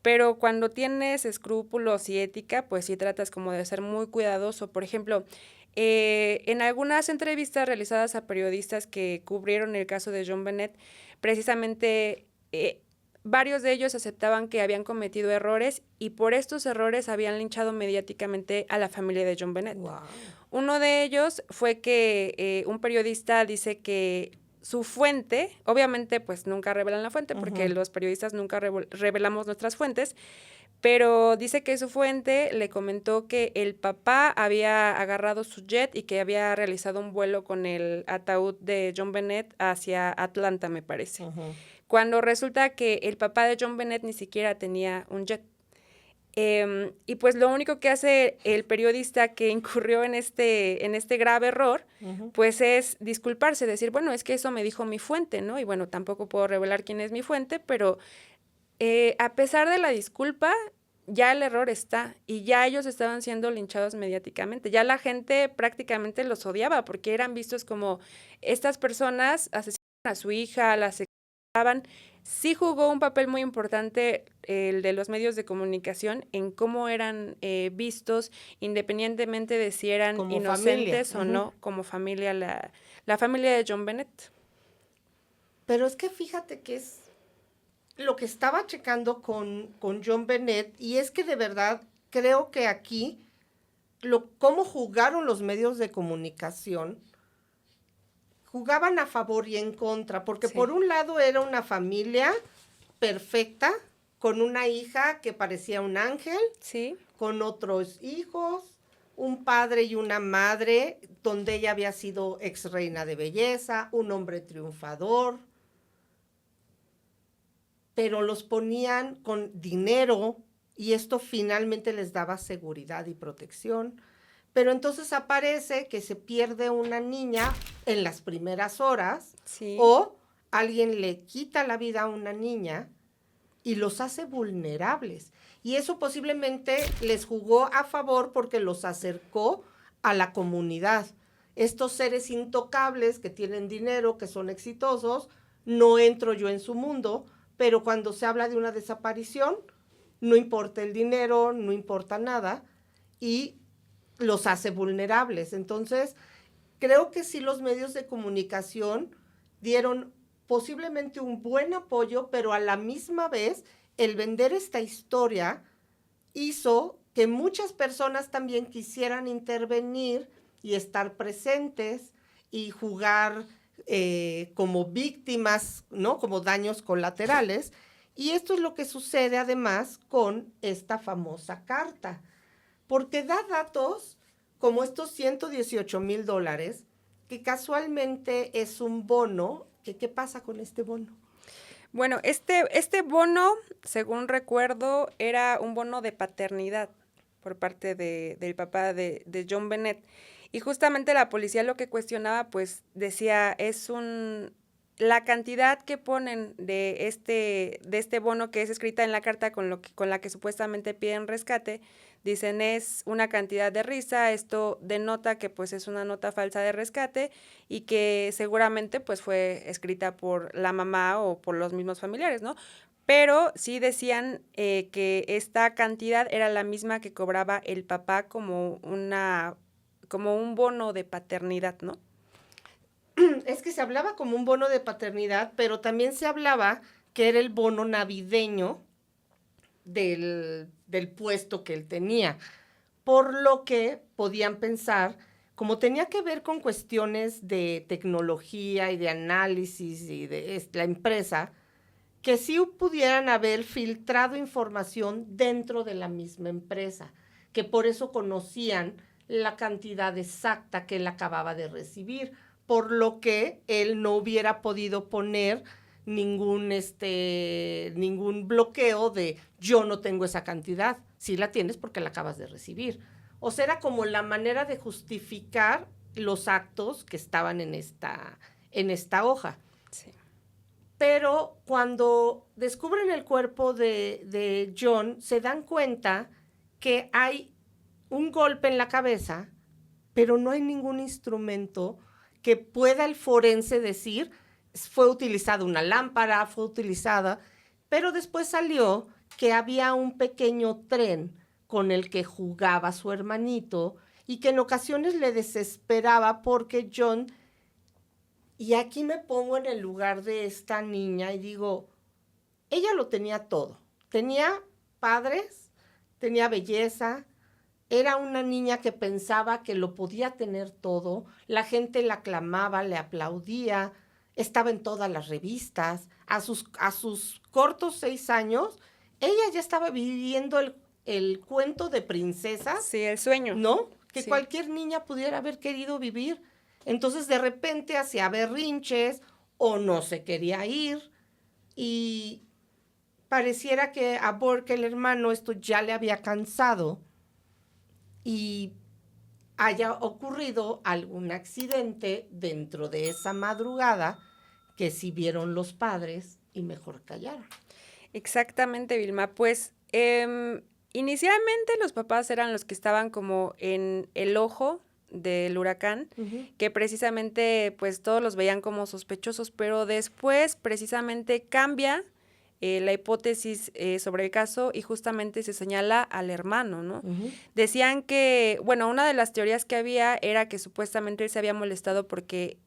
Pero cuando tienes escrúpulos y ética, pues sí tratas como de ser muy cuidadoso. Por ejemplo, en algunas entrevistas realizadas a periodistas que cubrieron el caso de John Bennett, precisamente varios de ellos aceptaban que habían cometido errores y por estos errores habían linchado mediáticamente a la familia de John Bennett. Wow. Uno de ellos fue que un periodista dice que su fuente, obviamente pues nunca revelan la fuente porque los periodistas nunca revelamos nuestras fuentes, pero dice que su fuente le comentó que el papá había agarrado su jet y que había realizado un vuelo con el ataúd de John Bennett hacia Atlanta, me parece. Cuando resulta que el papá de John Bennett ni siquiera tenía un jet. Y pues lo único que hace el periodista que incurrió en este grave error, pues es disculparse, decir, bueno, es que eso me dijo mi fuente, ¿no? Y bueno, tampoco puedo revelar quién es mi fuente, pero a pesar de la disculpa, ya el error está y ya ellos estaban siendo linchados mediáticamente. Ya la gente prácticamente los odiaba porque eran vistos como estas personas asesinaron a su hija, la secuestraban. Sí jugó un papel muy importante el de los medios de comunicación en cómo eran vistos, independientemente de si eran como inocentes familia. O no, como familia, la familia de John Bennett. Pero es que fíjate que es lo que estaba checando con John Bennett, y es que de verdad creo que aquí cómo jugaron los medios de comunicación, jugaban a favor y en contra, porque por un lado era una familia perfecta, con una hija que parecía un ángel, con otros hijos, un padre y una madre, donde ella había sido ex reina de belleza, un hombre triunfador, pero los ponían con dinero y esto finalmente les daba seguridad y protección. Pero entonces aparece que se pierde una niña en las primeras horas o alguien le quita la vida a una niña y los hace vulnerables. Y eso posiblemente les jugó a favor porque los acercó a la comunidad. Estos seres intocables que tienen dinero, que son exitosos, no entro yo en su mundo, pero cuando se habla de una desaparición, no importa el dinero, no importa nada, y los hace vulnerables. Entonces, creo que sí los medios de comunicación dieron posiblemente un buen apoyo, pero a la misma vez el vender esta historia hizo que muchas personas también quisieran intervenir y estar presentes y jugar como víctimas, ¿no? Como daños colaterales. Y esto es lo que sucede además con esta famosa carta, porque da datos como estos $118,000, que casualmente es un bono. ¿Qué pasa con este bono? Bueno, este bono, según recuerdo, era un bono de paternidad por parte del papá de John Bennett. Y justamente la policía lo que cuestionaba, pues decía, la cantidad que ponen de este bono que es escrita en la carta con la que supuestamente piden rescate, dicen es una cantidad de risa, esto denota que pues es una nota falsa de rescate y que seguramente pues fue escrita por la mamá o por los mismos familiares, ¿no? Pero sí decían que esta cantidad era la misma que cobraba el papá como un bono de paternidad, ¿no? Es que se hablaba como un bono de paternidad, pero también se hablaba que era el bono navideño del puesto que él tenía, por lo que podían pensar, como tenía que ver con cuestiones de tecnología y de análisis y de la empresa, que sí pudieran haber filtrado información dentro de la misma empresa, que por eso conocían la cantidad exacta que él acababa de recibir, por lo que él no hubiera podido poner ningún bloqueo de yo no tengo esa cantidad. Sí la tienes porque la acabas de recibir. O sea, era como la manera de justificar los actos que estaban en esta hoja. Sí. Pero cuando descubren el cuerpo de John, se dan cuenta que hay un golpe en la cabeza, pero no hay ningún instrumento que pueda el forense decir fue utilizada una lámpara, fue utilizada, pero después salió que había un pequeño tren con el que jugaba su hermanito y que en ocasiones le desesperaba porque John, y aquí me pongo en el lugar de esta niña y digo, ella lo tenía todo, tenía padres, tenía belleza, era una niña que pensaba que lo podía tener todo, la gente la aclamaba, le aplaudía, estaba en todas las revistas, a sus cortos 6 años, ella ya estaba viviendo el cuento de princesas. Sí, el sueño. ¿No? Que sí. Cualquier niña pudiera haber querido vivir. Entonces, de repente, hacía berrinches o no se quería ir y pareciera que a Burke, el hermano, esto ya le había cansado y haya ocurrido algún accidente dentro de esa madrugada que sí vieron los padres y mejor callaron. Exactamente, Vilma. Pues inicialmente los papás eran los que estaban como en el ojo del huracán, que precisamente pues todos los veían como sospechosos, pero después precisamente cambia la hipótesis sobre el caso y justamente se señala al hermano, ¿no? Decían que, bueno, una de las teorías que había era que supuestamente él se había molestado porque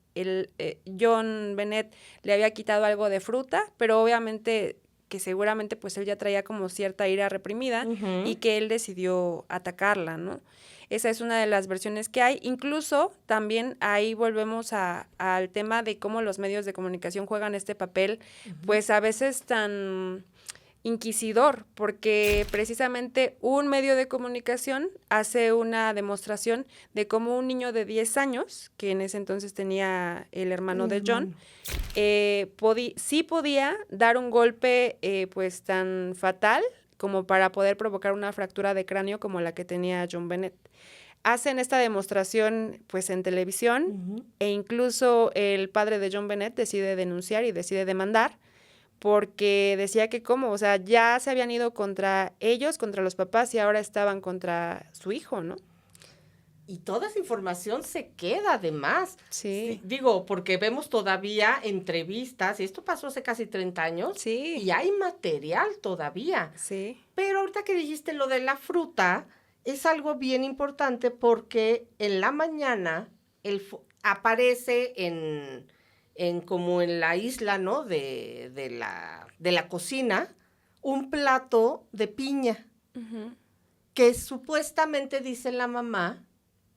John Bennett le había quitado algo de fruta, pero obviamente que seguramente pues él ya traía como cierta ira reprimida y que él decidió atacarla, ¿no? Esa es una de las versiones que hay. Incluso también ahí volvemos al tema de cómo los medios de comunicación juegan este papel, pues a veces tan inquisidor, porque precisamente un medio de comunicación hace una demostración de cómo un niño de 10 años, que en ese entonces tenía el hermano de John, sí podía dar un golpe pues tan fatal como para poder provocar una fractura de cráneo como la que tenía John Bennett. Hacen esta demostración pues en televisión e incluso el padre de John Bennett decide denunciar y decide demandar porque decía que cómo, o sea, ya se habían ido contra ellos, contra los papás y ahora estaban contra su hijo, ¿no? Y toda esa información se queda además. Sí. Digo, porque vemos todavía entrevistas, y esto pasó hace casi 30 años, sí. Y hay material todavía. Sí. Pero ahorita que dijiste lo de la fruta, es algo bien importante porque en la mañana aparece en como en la isla, ¿no? De la cocina, un plato de piña, que supuestamente dice la mamá,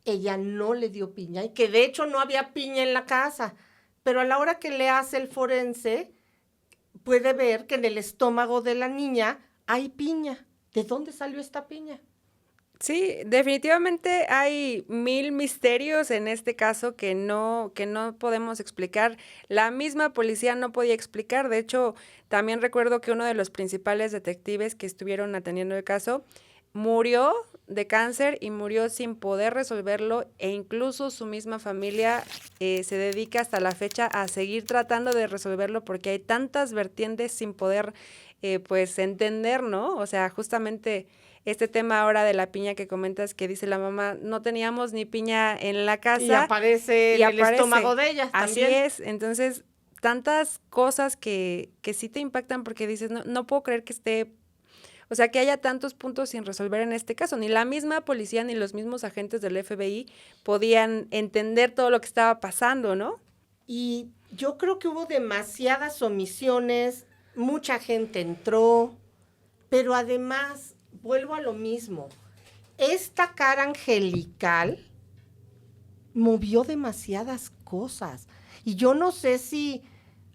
ella no le dio piña y que de hecho no había piña en la casa, pero a la hora que le hace el forense, puede ver que en el estómago de la niña hay piña. ¿De dónde salió esta piña? Sí, definitivamente hay mil misterios en este caso que no podemos explicar. La misma policía no podía explicar. De hecho, también recuerdo que uno de los principales detectives que estuvieron atendiendo el caso murió de cáncer y murió sin poder resolverlo, e incluso su misma familia se dedica hasta la fecha a seguir tratando de resolverlo porque hay tantas vertientes sin poder pues entender, ¿no? O sea, justamente este tema ahora de la piña que comentas, que dice la mamá, no teníamos ni piña en la casa. Y aparece en el estómago de ella Así también. es, entonces tantas cosas que sí te impactan porque dices, no puedo creer que esté, o sea, que haya tantos puntos sin resolver en este caso. Ni la misma policía ni los mismos agentes del FBI podían entender todo lo que estaba pasando, ¿no? Y yo creo que hubo demasiadas omisiones, mucha gente entró, pero además, vuelvo a lo mismo, esta cara angelical movió demasiadas cosas. Y yo no sé si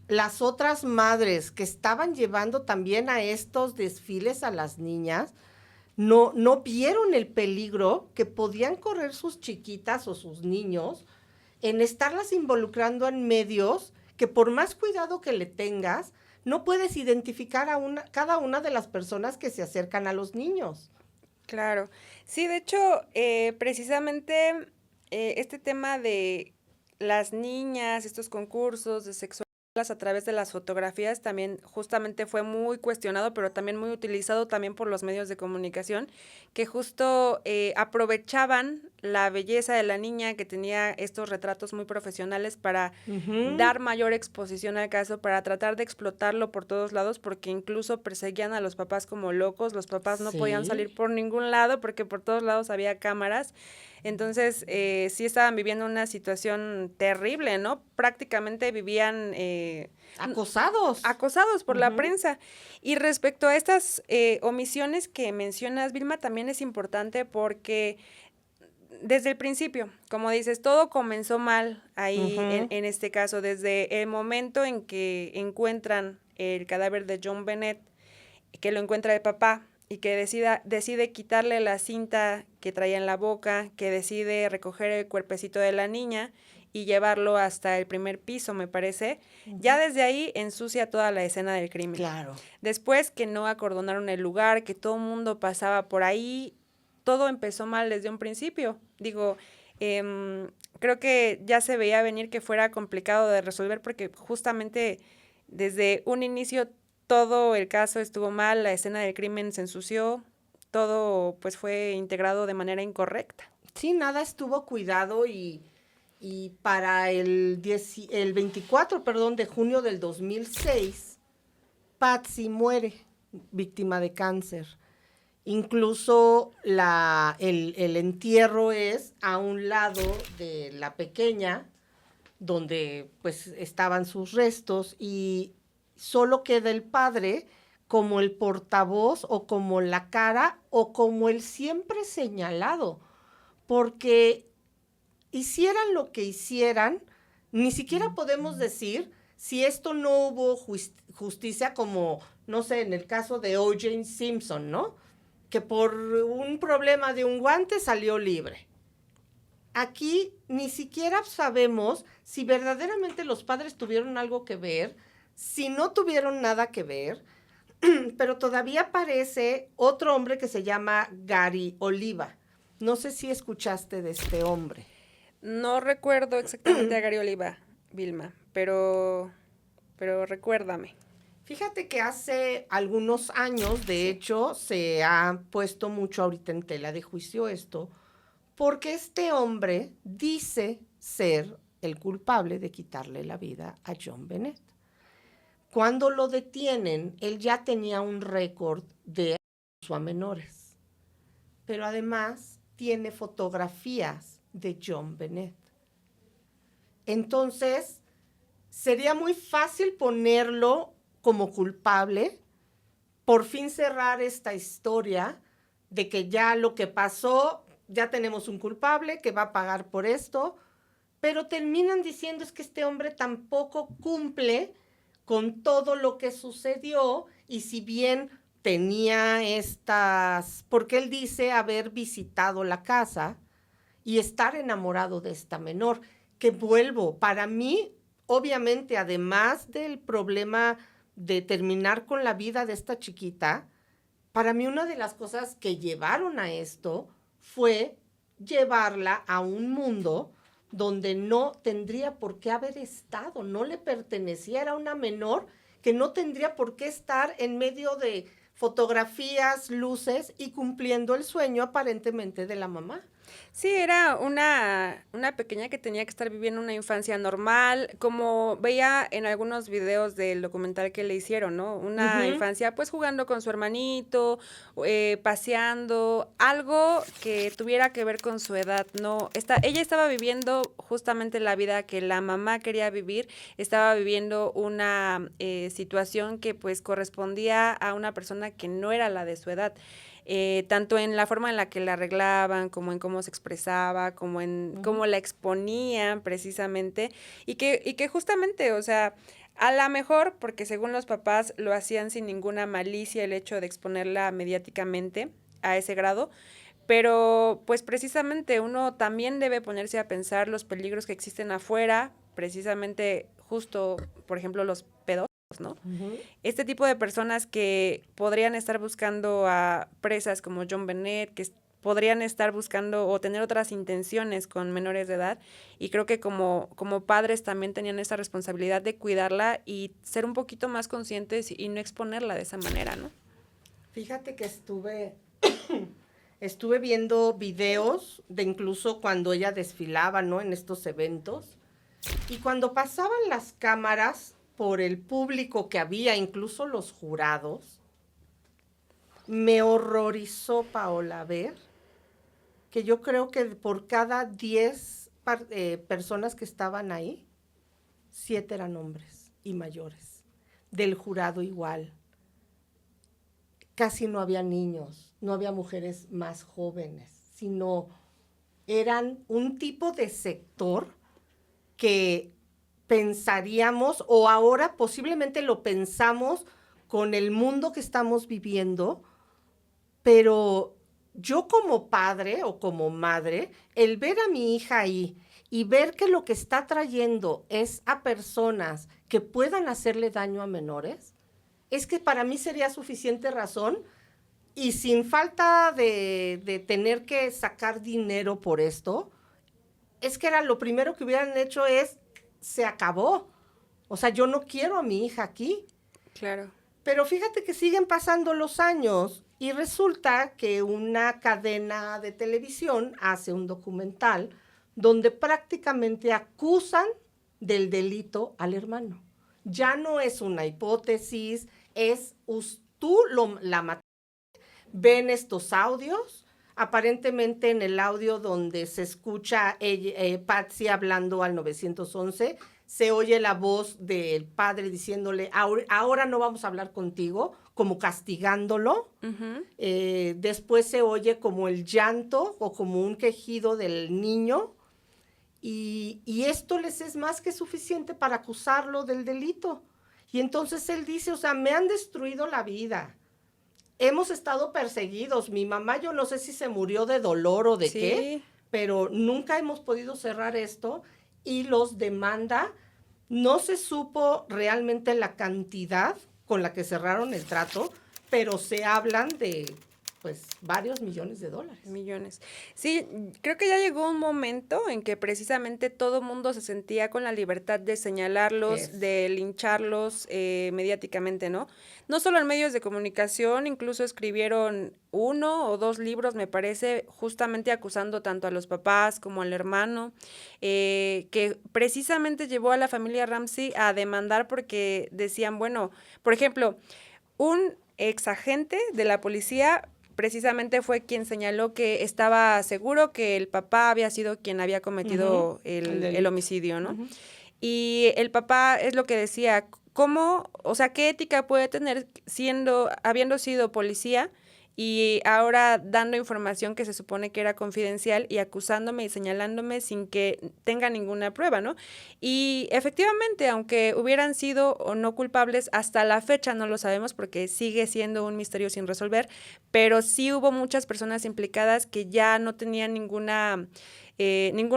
las otras madres que estaban llevando también a estos desfiles a las niñas, no vieron el peligro que podían correr sus chiquitas o sus niños en estarlas involucrando en medios que por más cuidado que le tengas, no puedes identificar a cada una de las personas que se acercan a los niños. Claro. Sí, de hecho, precisamente este tema de las niñas, estos concursos de sexualidad a través de las fotografías también justamente fue muy cuestionado, pero también muy utilizado también por los medios de comunicación, que justo aprovechaban la belleza de la niña, que tenía estos retratos muy profesionales para dar mayor exposición al caso, para tratar de explotarlo por todos lados, porque incluso perseguían a los papás como locos. Los papás no podían salir por ningún lado porque por todos lados había cámaras. Entonces, sí estaban viviendo una situación terrible, ¿no? Prácticamente vivían acosados por la prensa. Y respecto a estas omisiones que mencionas, Vilma, también es importante porque desde el principio, como dices, todo comenzó mal ahí en este caso, desde el momento en que encuentran el cadáver de John Bennett, que lo encuentra el papá y que decide quitarle la cinta que traía en la boca, que decide recoger el cuerpecito de la niña y llevarlo hasta el primer piso, me parece. Ya desde ahí ensucia toda la escena del crimen. Claro. Después que no acordonaron el lugar, que todo el mundo pasaba por ahí, todo empezó mal desde un principio. Digo, creo que ya se veía venir que fuera complicado de resolver porque justamente desde un inicio todo el caso estuvo mal, la escena del crimen se ensució, todo pues fue integrado de manera incorrecta. Sí, nada estuvo cuidado y para el 24, de junio del 2006, Patsy muere víctima de cáncer. Incluso el entierro es a un lado de la pequeña, donde pues estaban sus restos, y solo queda el padre como el portavoz o como la cara o como el siempre señalado, porque hicieran lo que hicieran, ni siquiera podemos decir si esto no hubo justicia, como, no sé, en el caso de O.J. Simpson, ¿no? Que por un problema de un guante salió libre. Aquí ni siquiera sabemos si verdaderamente los padres tuvieron algo que ver, si no tuvieron nada que ver, pero todavía aparece otro hombre que se llama Gary Oliva. No sé si escuchaste de este hombre. No recuerdo exactamente a Gary Oliva, Vilma, pero recuérdame. Fíjate que hace algunos años, de hecho, se ha puesto mucho ahorita en tela de juicio esto, porque este hombre dice ser el culpable de quitarle la vida a John Bennett. Cuando lo detienen, él ya tenía un récord de abuso a menores, pero además tiene fotografías de John Bennett. Entonces, sería muy fácil ponerlo como culpable, por fin cerrar esta historia de que ya lo que pasó, ya tenemos un culpable que va a pagar por esto, pero terminan diciendo es que este hombre tampoco cumple con todo lo que sucedió, y si bien tenía estas, porque él dice haber visitado la casa y estar enamorado de esta menor, que vuelvo, para mí, obviamente, además del problema de terminar con la vida de esta chiquita, para mí una de las cosas que llevaron a esto fue llevarla a un mundo donde no tendría por qué haber estado, no le pertenecía, era una menor que no tendría por qué estar en medio de fotografías, luces y cumpliendo el sueño aparentemente de la mamá. Sí, era una pequeña que tenía que estar viviendo una infancia normal, como veía en algunos videos del documental que le hicieron, ¿no? Una infancia pues jugando con su hermanito, paseando, algo que tuviera que ver con su edad, ¿no? Ella estaba viviendo justamente la vida que la mamá quería vivir, estaba viviendo una situación que pues correspondía a una persona que no era la de su edad. Tanto en la forma en la que la arreglaban, como en cómo se expresaba, como en cómo la exponían precisamente, y que justamente, o sea, a lo mejor, porque según los papás lo hacían sin ninguna malicia el hecho de exponerla mediáticamente a ese grado, pero pues precisamente uno también debe ponerse a pensar los peligros que existen afuera, precisamente justo, por ejemplo, los pedos, ¿no? Este tipo de personas que podrían estar buscando a presas como John Bennett, que podrían estar buscando o tener otras intenciones con menores de edad, y creo que como padres también tenían esa responsabilidad de cuidarla y ser un poquito más conscientes y no exponerla de esa manera, ¿no? Fíjate que estuve viendo videos de incluso cuando ella desfilaba, ¿no? En estos eventos, y cuando pasaban las cámaras por el público que había, incluso los jurados, me horrorizó, Paola, ver que yo creo que por cada 10 personas que estaban ahí, 7 eran hombres y mayores. Del jurado igual. Casi no había niños, no había mujeres más jóvenes, sino eran un tipo de sector que pensaríamos, o ahora posiblemente lo pensamos con el mundo que estamos viviendo, pero yo como padre o como madre, el ver a mi hija ahí y ver que lo que está trayendo es a personas que puedan hacerle daño a menores, es que para mí sería suficiente razón, y sin falta de tener que sacar dinero por esto, es que era lo primero que hubieran hecho es se acabó. O sea, yo no quiero a mi hija aquí. Claro. Pero fíjate que siguen pasando los años y resulta que una cadena de televisión hace un documental donde prácticamente acusan del delito al hermano. Ya no es una hipótesis, es la mataste. Ven estos audios. Aparentemente en el audio donde se escucha Patsy hablando al 911, se oye la voz del padre diciéndole, ahora no vamos a hablar contigo, como castigándolo. Después se oye como el llanto o como un quejido del niño, y esto les es más que suficiente para acusarlo del delito. Y entonces él dice, o sea, me han destruido la vida. Hemos estado perseguidos. Mi mamá, yo no sé si se murió de dolor o de qué, pero nunca hemos podido cerrar esto, y los demanda. No se supo realmente la cantidad con la que cerraron el trato, pero se hablan de pues varios millones de dólares. Millones. Sí, creo que ya llegó un momento en que precisamente todo mundo se sentía con la libertad de señalarlos, de lincharlos mediáticamente, ¿no? No solo en medios de comunicación, incluso escribieron 1 o 2 libros, me parece, justamente acusando tanto a los papás como al hermano, que precisamente llevó a la familia Ramsey a demandar porque decían, bueno, por ejemplo, un ex agente de la policía precisamente fue quien señaló que estaba seguro que el papá había sido quien había cometido el homicidio, ¿no? Y el papá es lo que decía, ¿cómo, o sea, qué ética puede tener habiendo sido policía y ahora dando información que se supone que era confidencial y acusándome y señalándome sin que tenga ninguna prueba, ¿no? Y efectivamente, aunque hubieran sido o no culpables, hasta la fecha no lo sabemos porque sigue siendo un misterio sin resolver, pero sí hubo muchas personas implicadas que ya no tenían ningún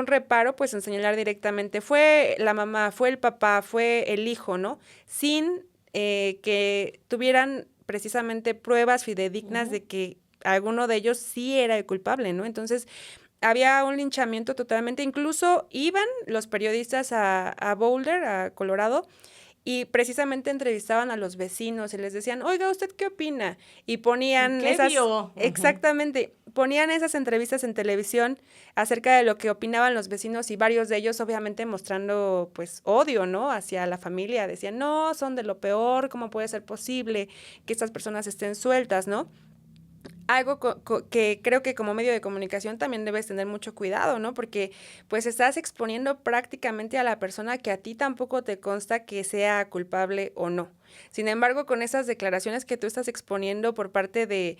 reparo pues en señalar directamente. Fue la mamá, fue el papá, fue el hijo, ¿no? Sin que tuvieran precisamente pruebas fidedignas de que alguno de ellos sí era el culpable, ¿no? Entonces, había un linchamiento totalmente, incluso iban los periodistas a Boulder, a Colorado, y precisamente entrevistaban a los vecinos y les decían, oiga, ¿usted qué opina? Y ponían ¿Qué vio? exactamente, ponían esas entrevistas en televisión acerca de lo que opinaban los vecinos y varios de ellos obviamente mostrando pues odio, ¿no? Hacia la familia, decían, no, son de lo peor, ¿cómo puede ser posible que estas personas estén sueltas, ¿no? Algo que creo que como medio de comunicación también debes tener mucho cuidado, ¿no? Porque pues estás exponiendo prácticamente a la persona que a ti tampoco te consta que sea culpable o no. Sin embargo, con esas declaraciones que tú estás exponiendo por parte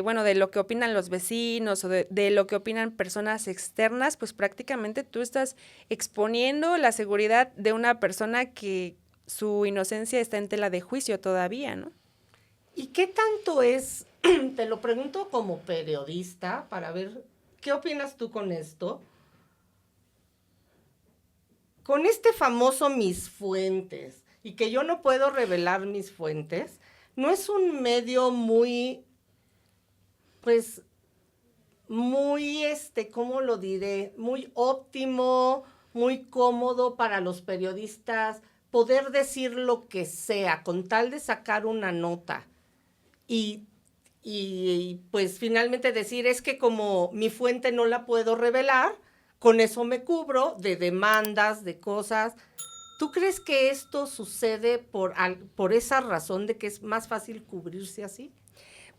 bueno, de lo que opinan los vecinos o de lo que opinan personas externas, pues prácticamente tú estás exponiendo la seguridad de una persona que su inocencia está en tela de juicio todavía, ¿no? ¿Y qué tanto es, te lo pregunto como periodista, para ver, ¿qué opinas tú con esto? Con este famoso mis fuentes, y que yo no puedo revelar mis fuentes, ¿no es un medio muy, pues, muy, ¿cómo lo diré? Muy óptimo, muy cómodo para los periodistas poder decir lo que sea con tal de sacar una nota y pues finalmente decir es que como mi fuente no la puedo revelar, con eso me cubro de demandas, de cosas. ¿Tú crees que esto sucede por esa razón de que es más fácil cubrirse así?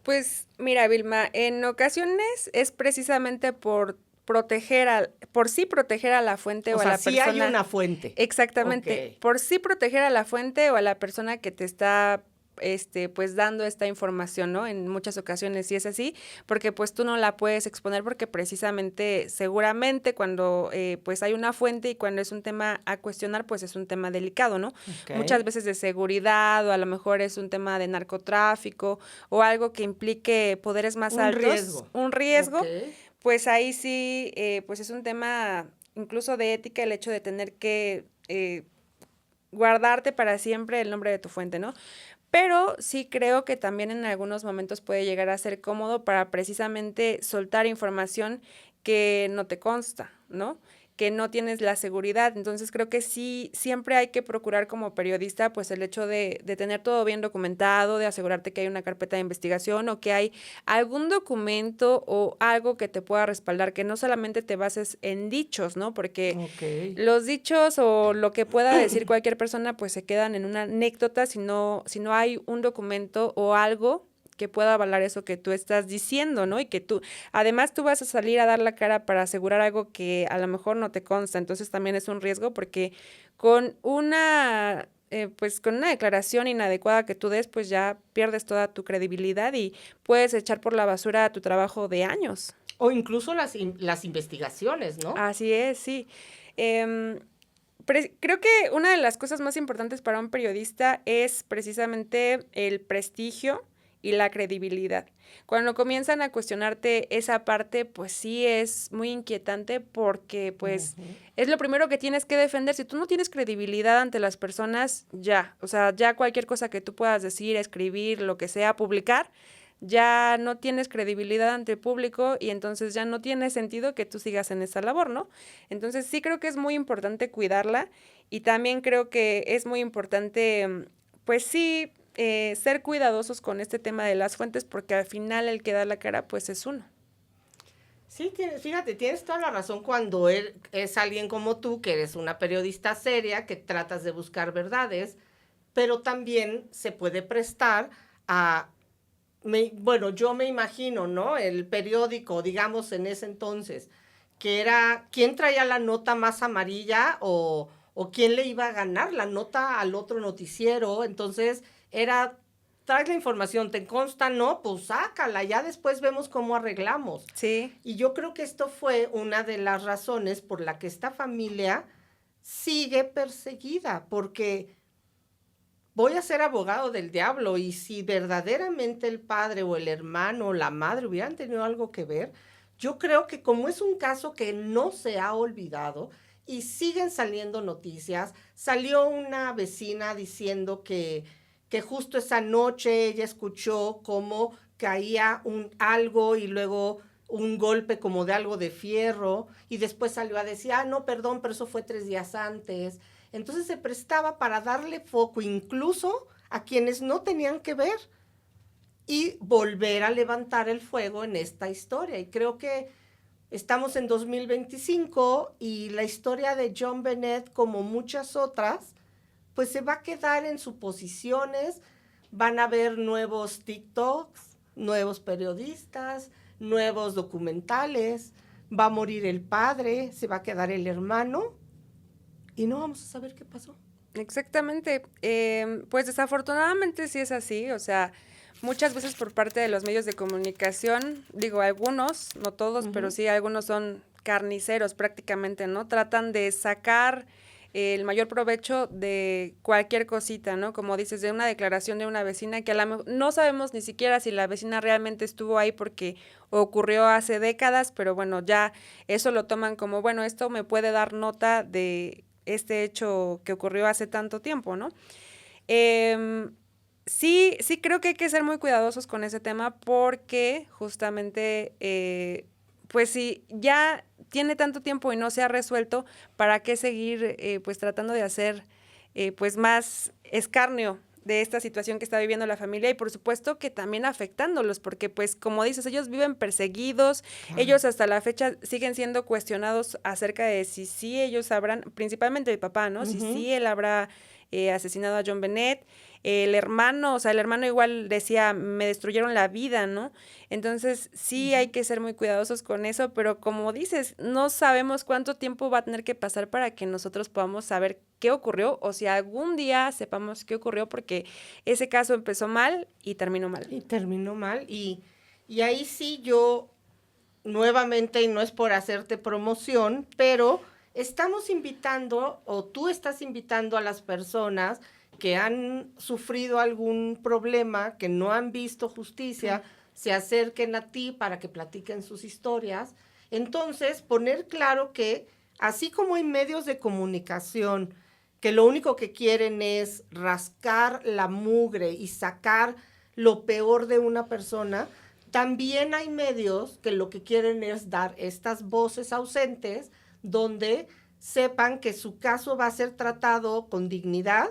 Pues mira, Vilma, en ocasiones es precisamente por proteger a la fuente o a sea, la sí persona. hay una fuente. Exactamente, Ok. por sí proteger a la fuente o a la persona que te está pues dando esta información, ¿no? En muchas ocasiones sí es así, porque pues tú no la puedes exponer porque precisamente, seguramente cuando pues hay una fuente y cuando es un tema a cuestionar, pues es un tema delicado, ¿no? Okay. Muchas veces de seguridad o a lo mejor es un tema de narcotráfico o algo que implique poderes más altos. Un riesgo. Okay. Pues ahí sí, pues es un tema incluso de ética el hecho de tener que guardarte para siempre el nombre de tu fuente, ¿no? Pero sí creo que también en algunos momentos puede llegar a ser cómodo para precisamente soltar información que no te consta, ¿no? Que no tienes la seguridad. Entonces creo que sí, siempre hay que procurar como periodista, pues el hecho de tener todo bien documentado, de asegurarte que hay una carpeta de investigación o que hay algún documento o algo que te pueda respaldar, que no solamente te bases en dichos, ¿no? Porque los dichos o lo que pueda decir cualquier persona, pues se quedan en una anécdota si no hay un documento o algo que pueda avalar eso que tú estás diciendo, ¿no? Y que además tú vas a salir a dar la cara para asegurar algo que a lo mejor no te consta, entonces también es un riesgo porque con pues con una declaración inadecuada que tú des, pues ya pierdes toda tu credibilidad y puedes echar por la basura tu trabajo de años. O incluso las investigaciones, ¿no? Así es, sí. Creo que una de las cosas más importantes para un periodista es precisamente el prestigio y la credibilidad. Cuando comienzan a cuestionarte esa parte, pues sí es muy inquietante porque pues es lo primero que tienes que defender. Si tú no tienes credibilidad ante las personas, o sea, ya cualquier cosa que tú puedas decir, escribir, lo que sea, publicar, ya no tienes credibilidad ante el público y entonces ya no tiene sentido que tú sigas en esa labor, ¿no? Entonces sí creo que es muy importante cuidarla y también creo que es muy importante, pues sí, ser cuidadosos con este tema de las fuentes porque al final el que da la cara pues es uno. Sí, fíjate, tienes toda la razón cuando es alguien como tú, que eres una periodista seria, que tratas de buscar verdades, pero también se puede prestar a, bueno, yo me imagino, ¿no? El periódico, digamos, en ese entonces, que era, ¿quién traía la nota más amarilla o o quién le iba a ganar la nota al otro noticiero. Entonces era, traes la información, ¿te consta? No, pues sácala, ya después vemos cómo arreglamos. Sí. Y yo creo que esto fue una de las razones por la que esta familia sigue perseguida, porque voy a ser abogado del diablo, y si verdaderamente el padre o el hermano o la madre hubieran tenido algo que ver, yo creo que como es un caso que no se ha olvidado y siguen saliendo noticias, salió una vecina diciendo que justo esa noche ella escuchó cómo caía algo y luego un golpe como de algo de fierro, y después salió a decir, no, perdón, pero eso fue 3 días antes. Entonces se prestaba para darle foco incluso a quienes no tenían que ver y volver a levantar el fuego en esta historia. Y creo que estamos en 2025 y la historia de John Bennett, como muchas otras, pues se va a quedar en suposiciones. Van a haber nuevos TikToks, nuevos periodistas, nuevos documentales, va a morir el padre, se va a quedar el hermano y no vamos a saber qué pasó. Exactamente. Pues desafortunadamente sí es así, o sea, muchas veces por parte de los medios de comunicación, digo algunos, no todos, pero sí algunos son carniceros prácticamente, ¿no? Tratan de sacar el mayor provecho de cualquier cosita, ¿no? Como dices, de una declaración de una vecina que no sabemos ni siquiera si la vecina realmente estuvo ahí porque ocurrió hace décadas, pero bueno, ya eso lo toman como, bueno, esto me puede dar nota de este hecho que ocurrió hace tanto tiempo, ¿no? Sí creo que hay que ser muy cuidadosos con ese tema porque justamente, pues si ya tiene tanto tiempo y no se ha resuelto, ¿para qué seguir pues tratando de hacer pues más escarnio de esta situación que está viviendo la familia? Y por supuesto que también afectándolos, porque pues como dices, ellos viven perseguidos, ellos hasta la fecha siguen siendo cuestionados acerca de si sí ellos sabrán, principalmente el papá, ¿no? Si sí él habrá asesinado a John Bennett. El hermano, o sea, el hermano igual decía, me destruyeron la vida, ¿no? Entonces, sí hay que ser muy cuidadosos con eso, pero como dices, no sabemos cuánto tiempo va a tener que pasar para que nosotros podamos saber qué ocurrió, o si algún día sepamos qué ocurrió, porque ese caso empezó mal y terminó mal. Y ahí sí yo, nuevamente, y no es por hacerte promoción, pero estamos invitando, o tú estás invitando a las personas que han sufrido algún problema, que no han visto justicia, se acerquen a ti para que platiquen sus historias. Entonces, poner claro que así como hay medios de comunicación que lo único que quieren es rascar la mugre y sacar lo peor de una persona, también hay medios que lo que quieren es dar estas voces ausentes donde sepan que su caso va a ser tratado con dignidad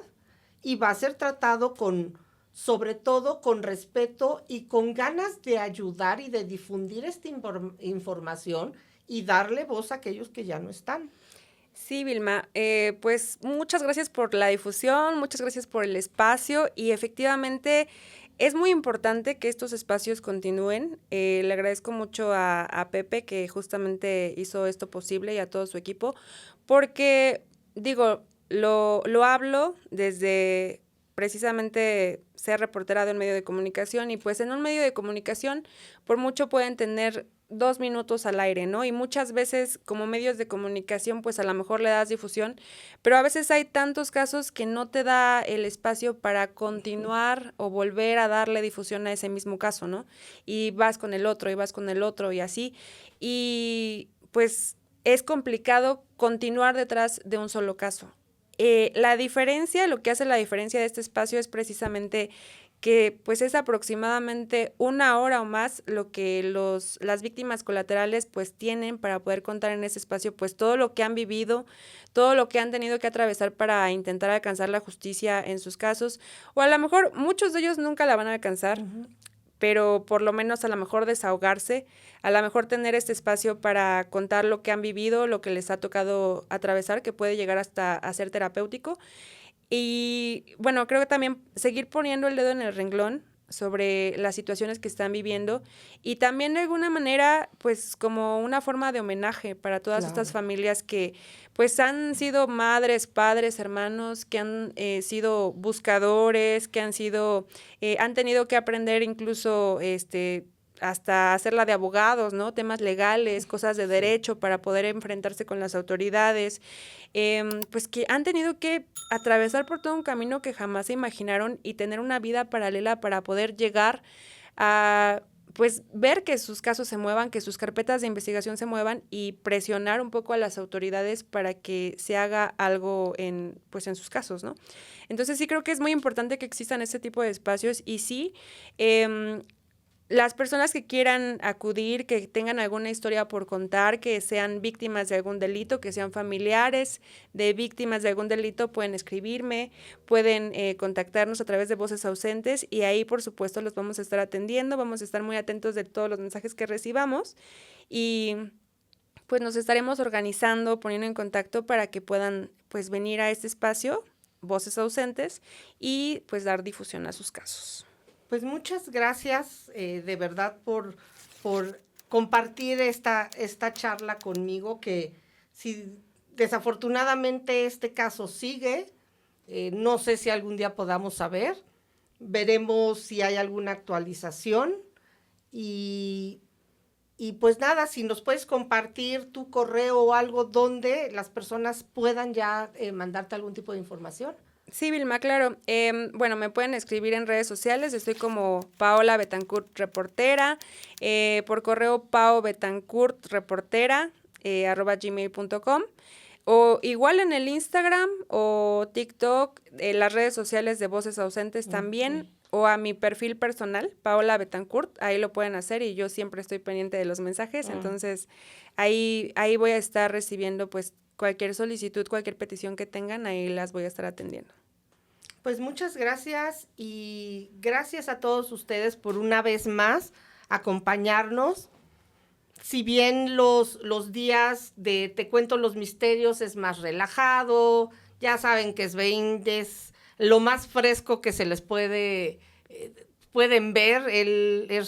y va a ser tratado sobre todo con respeto y con ganas de ayudar y de difundir esta información y darle voz a aquellos que ya no están. Sí, Vilma, pues muchas gracias por la difusión, muchas gracias por el espacio, y efectivamente es muy importante que estos espacios continúen. Le agradezco mucho a Pepe, que justamente hizo esto posible, y a todo su equipo, porque digo, lo hablo desde precisamente ser reportera de un medio de comunicación, y pues en un medio de comunicación por mucho pueden tener 2 minutos al aire, ¿no? Y muchas veces como medios de comunicación pues a lo mejor le das difusión, pero a veces hay tantos casos que no te da el espacio para continuar o volver a darle difusión a ese mismo caso, ¿no? Y vas con el otro, y vas con el otro, y así, y pues es complicado continuar detrás de un solo caso. La diferencia, lo que hace la diferencia de este espacio es precisamente que pues es aproximadamente 1 hora o más lo que las víctimas colaterales pues tienen para poder contar en ese espacio pues todo lo que han vivido, todo lo que han tenido que atravesar para intentar alcanzar la justicia en sus casos, o a lo mejor muchos de ellos nunca la van a alcanzar, pero por lo menos a lo mejor desahogarse, a lo mejor tener este espacio para contar lo que han vivido, lo que les ha tocado atravesar, que puede llegar hasta a ser terapéutico. Y bueno, creo que también seguir poniendo el dedo en el renglón sobre las situaciones que están viviendo y también de alguna manera pues como una forma de homenaje para todas estas familias que pues han sido madres, padres, hermanos, que han sido buscadores, que han sido, han tenido que aprender incluso hasta hacerla de abogados, ¿no? Temas legales, cosas de derecho para poder enfrentarse con las autoridades, pues que han tenido que atravesar por todo un camino que jamás se imaginaron y tener una vida paralela para poder llegar a, pues, ver que sus casos se muevan, que sus carpetas de investigación se muevan y presionar un poco a las autoridades para que se haga algo en, pues, en sus casos, ¿no? Entonces sí creo que es muy importante que existan ese tipo de espacios y sí, las personas que quieran acudir, que tengan alguna historia por contar, que sean víctimas de algún delito, que sean familiares de víctimas de algún delito, pueden escribirme, pueden contactarnos a través de Voces Ausentes y ahí, por supuesto, los vamos a estar atendiendo, vamos a estar muy atentos de todos los mensajes que recibamos y pues nos estaremos organizando, poniendo en contacto para que puedan pues venir a este espacio, Voces Ausentes, y pues dar difusión a sus casos. Pues muchas gracias de verdad por compartir esta charla conmigo, que si desafortunadamente este caso sigue, no sé si algún día podamos saber, veremos si hay alguna actualización y pues nada, si nos puedes compartir tu correo o algo donde las personas puedan ya mandarte algún tipo de información. Sí, Vilma, claro. Bueno, me pueden escribir en redes sociales. Estoy como Paola Betancourt Reportera. Por correo paobetancourtreportera @gmail.com. O igual en el Instagram o TikTok, las redes sociales de Voces Ausentes también. O a mi perfil personal, Paola Betancourt. Ahí lo pueden hacer y yo siempre estoy pendiente de los mensajes. Entonces, ahí voy a estar recibiendo pues cualquier solicitud, cualquier petición que tengan, ahí las voy a estar atendiendo. Pues muchas gracias y gracias a todos ustedes por una vez más acompañarnos. Si bien los días de Te Cuento los Misterios es más relajado, ya saben que Svein es lo más fresco que se les pueden ver.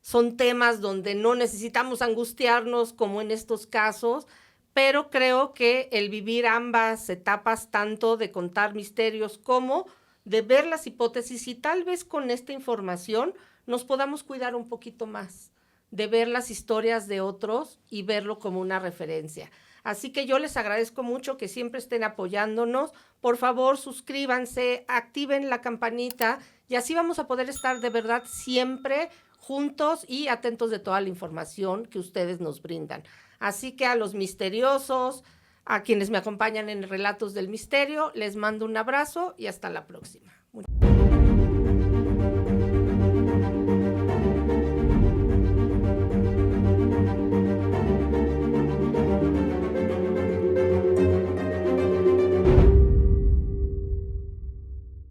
Son temas donde no necesitamos angustiarnos como en estos casos, pero creo que el vivir ambas etapas, tanto de contar misterios como de ver las hipótesis, y tal vez con esta información nos podamos cuidar un poquito más de ver las historias de otros y verlo como una referencia. Así que yo les agradezco mucho que siempre estén apoyándonos. Por favor, suscríbanse, activen la campanita y así vamos a poder estar de verdad siempre juntos y atentos de toda la información que ustedes nos brindan. Así que a los misteriosos, a quienes me acompañan en Relatos del Misterio, les mando un abrazo y hasta la próxima.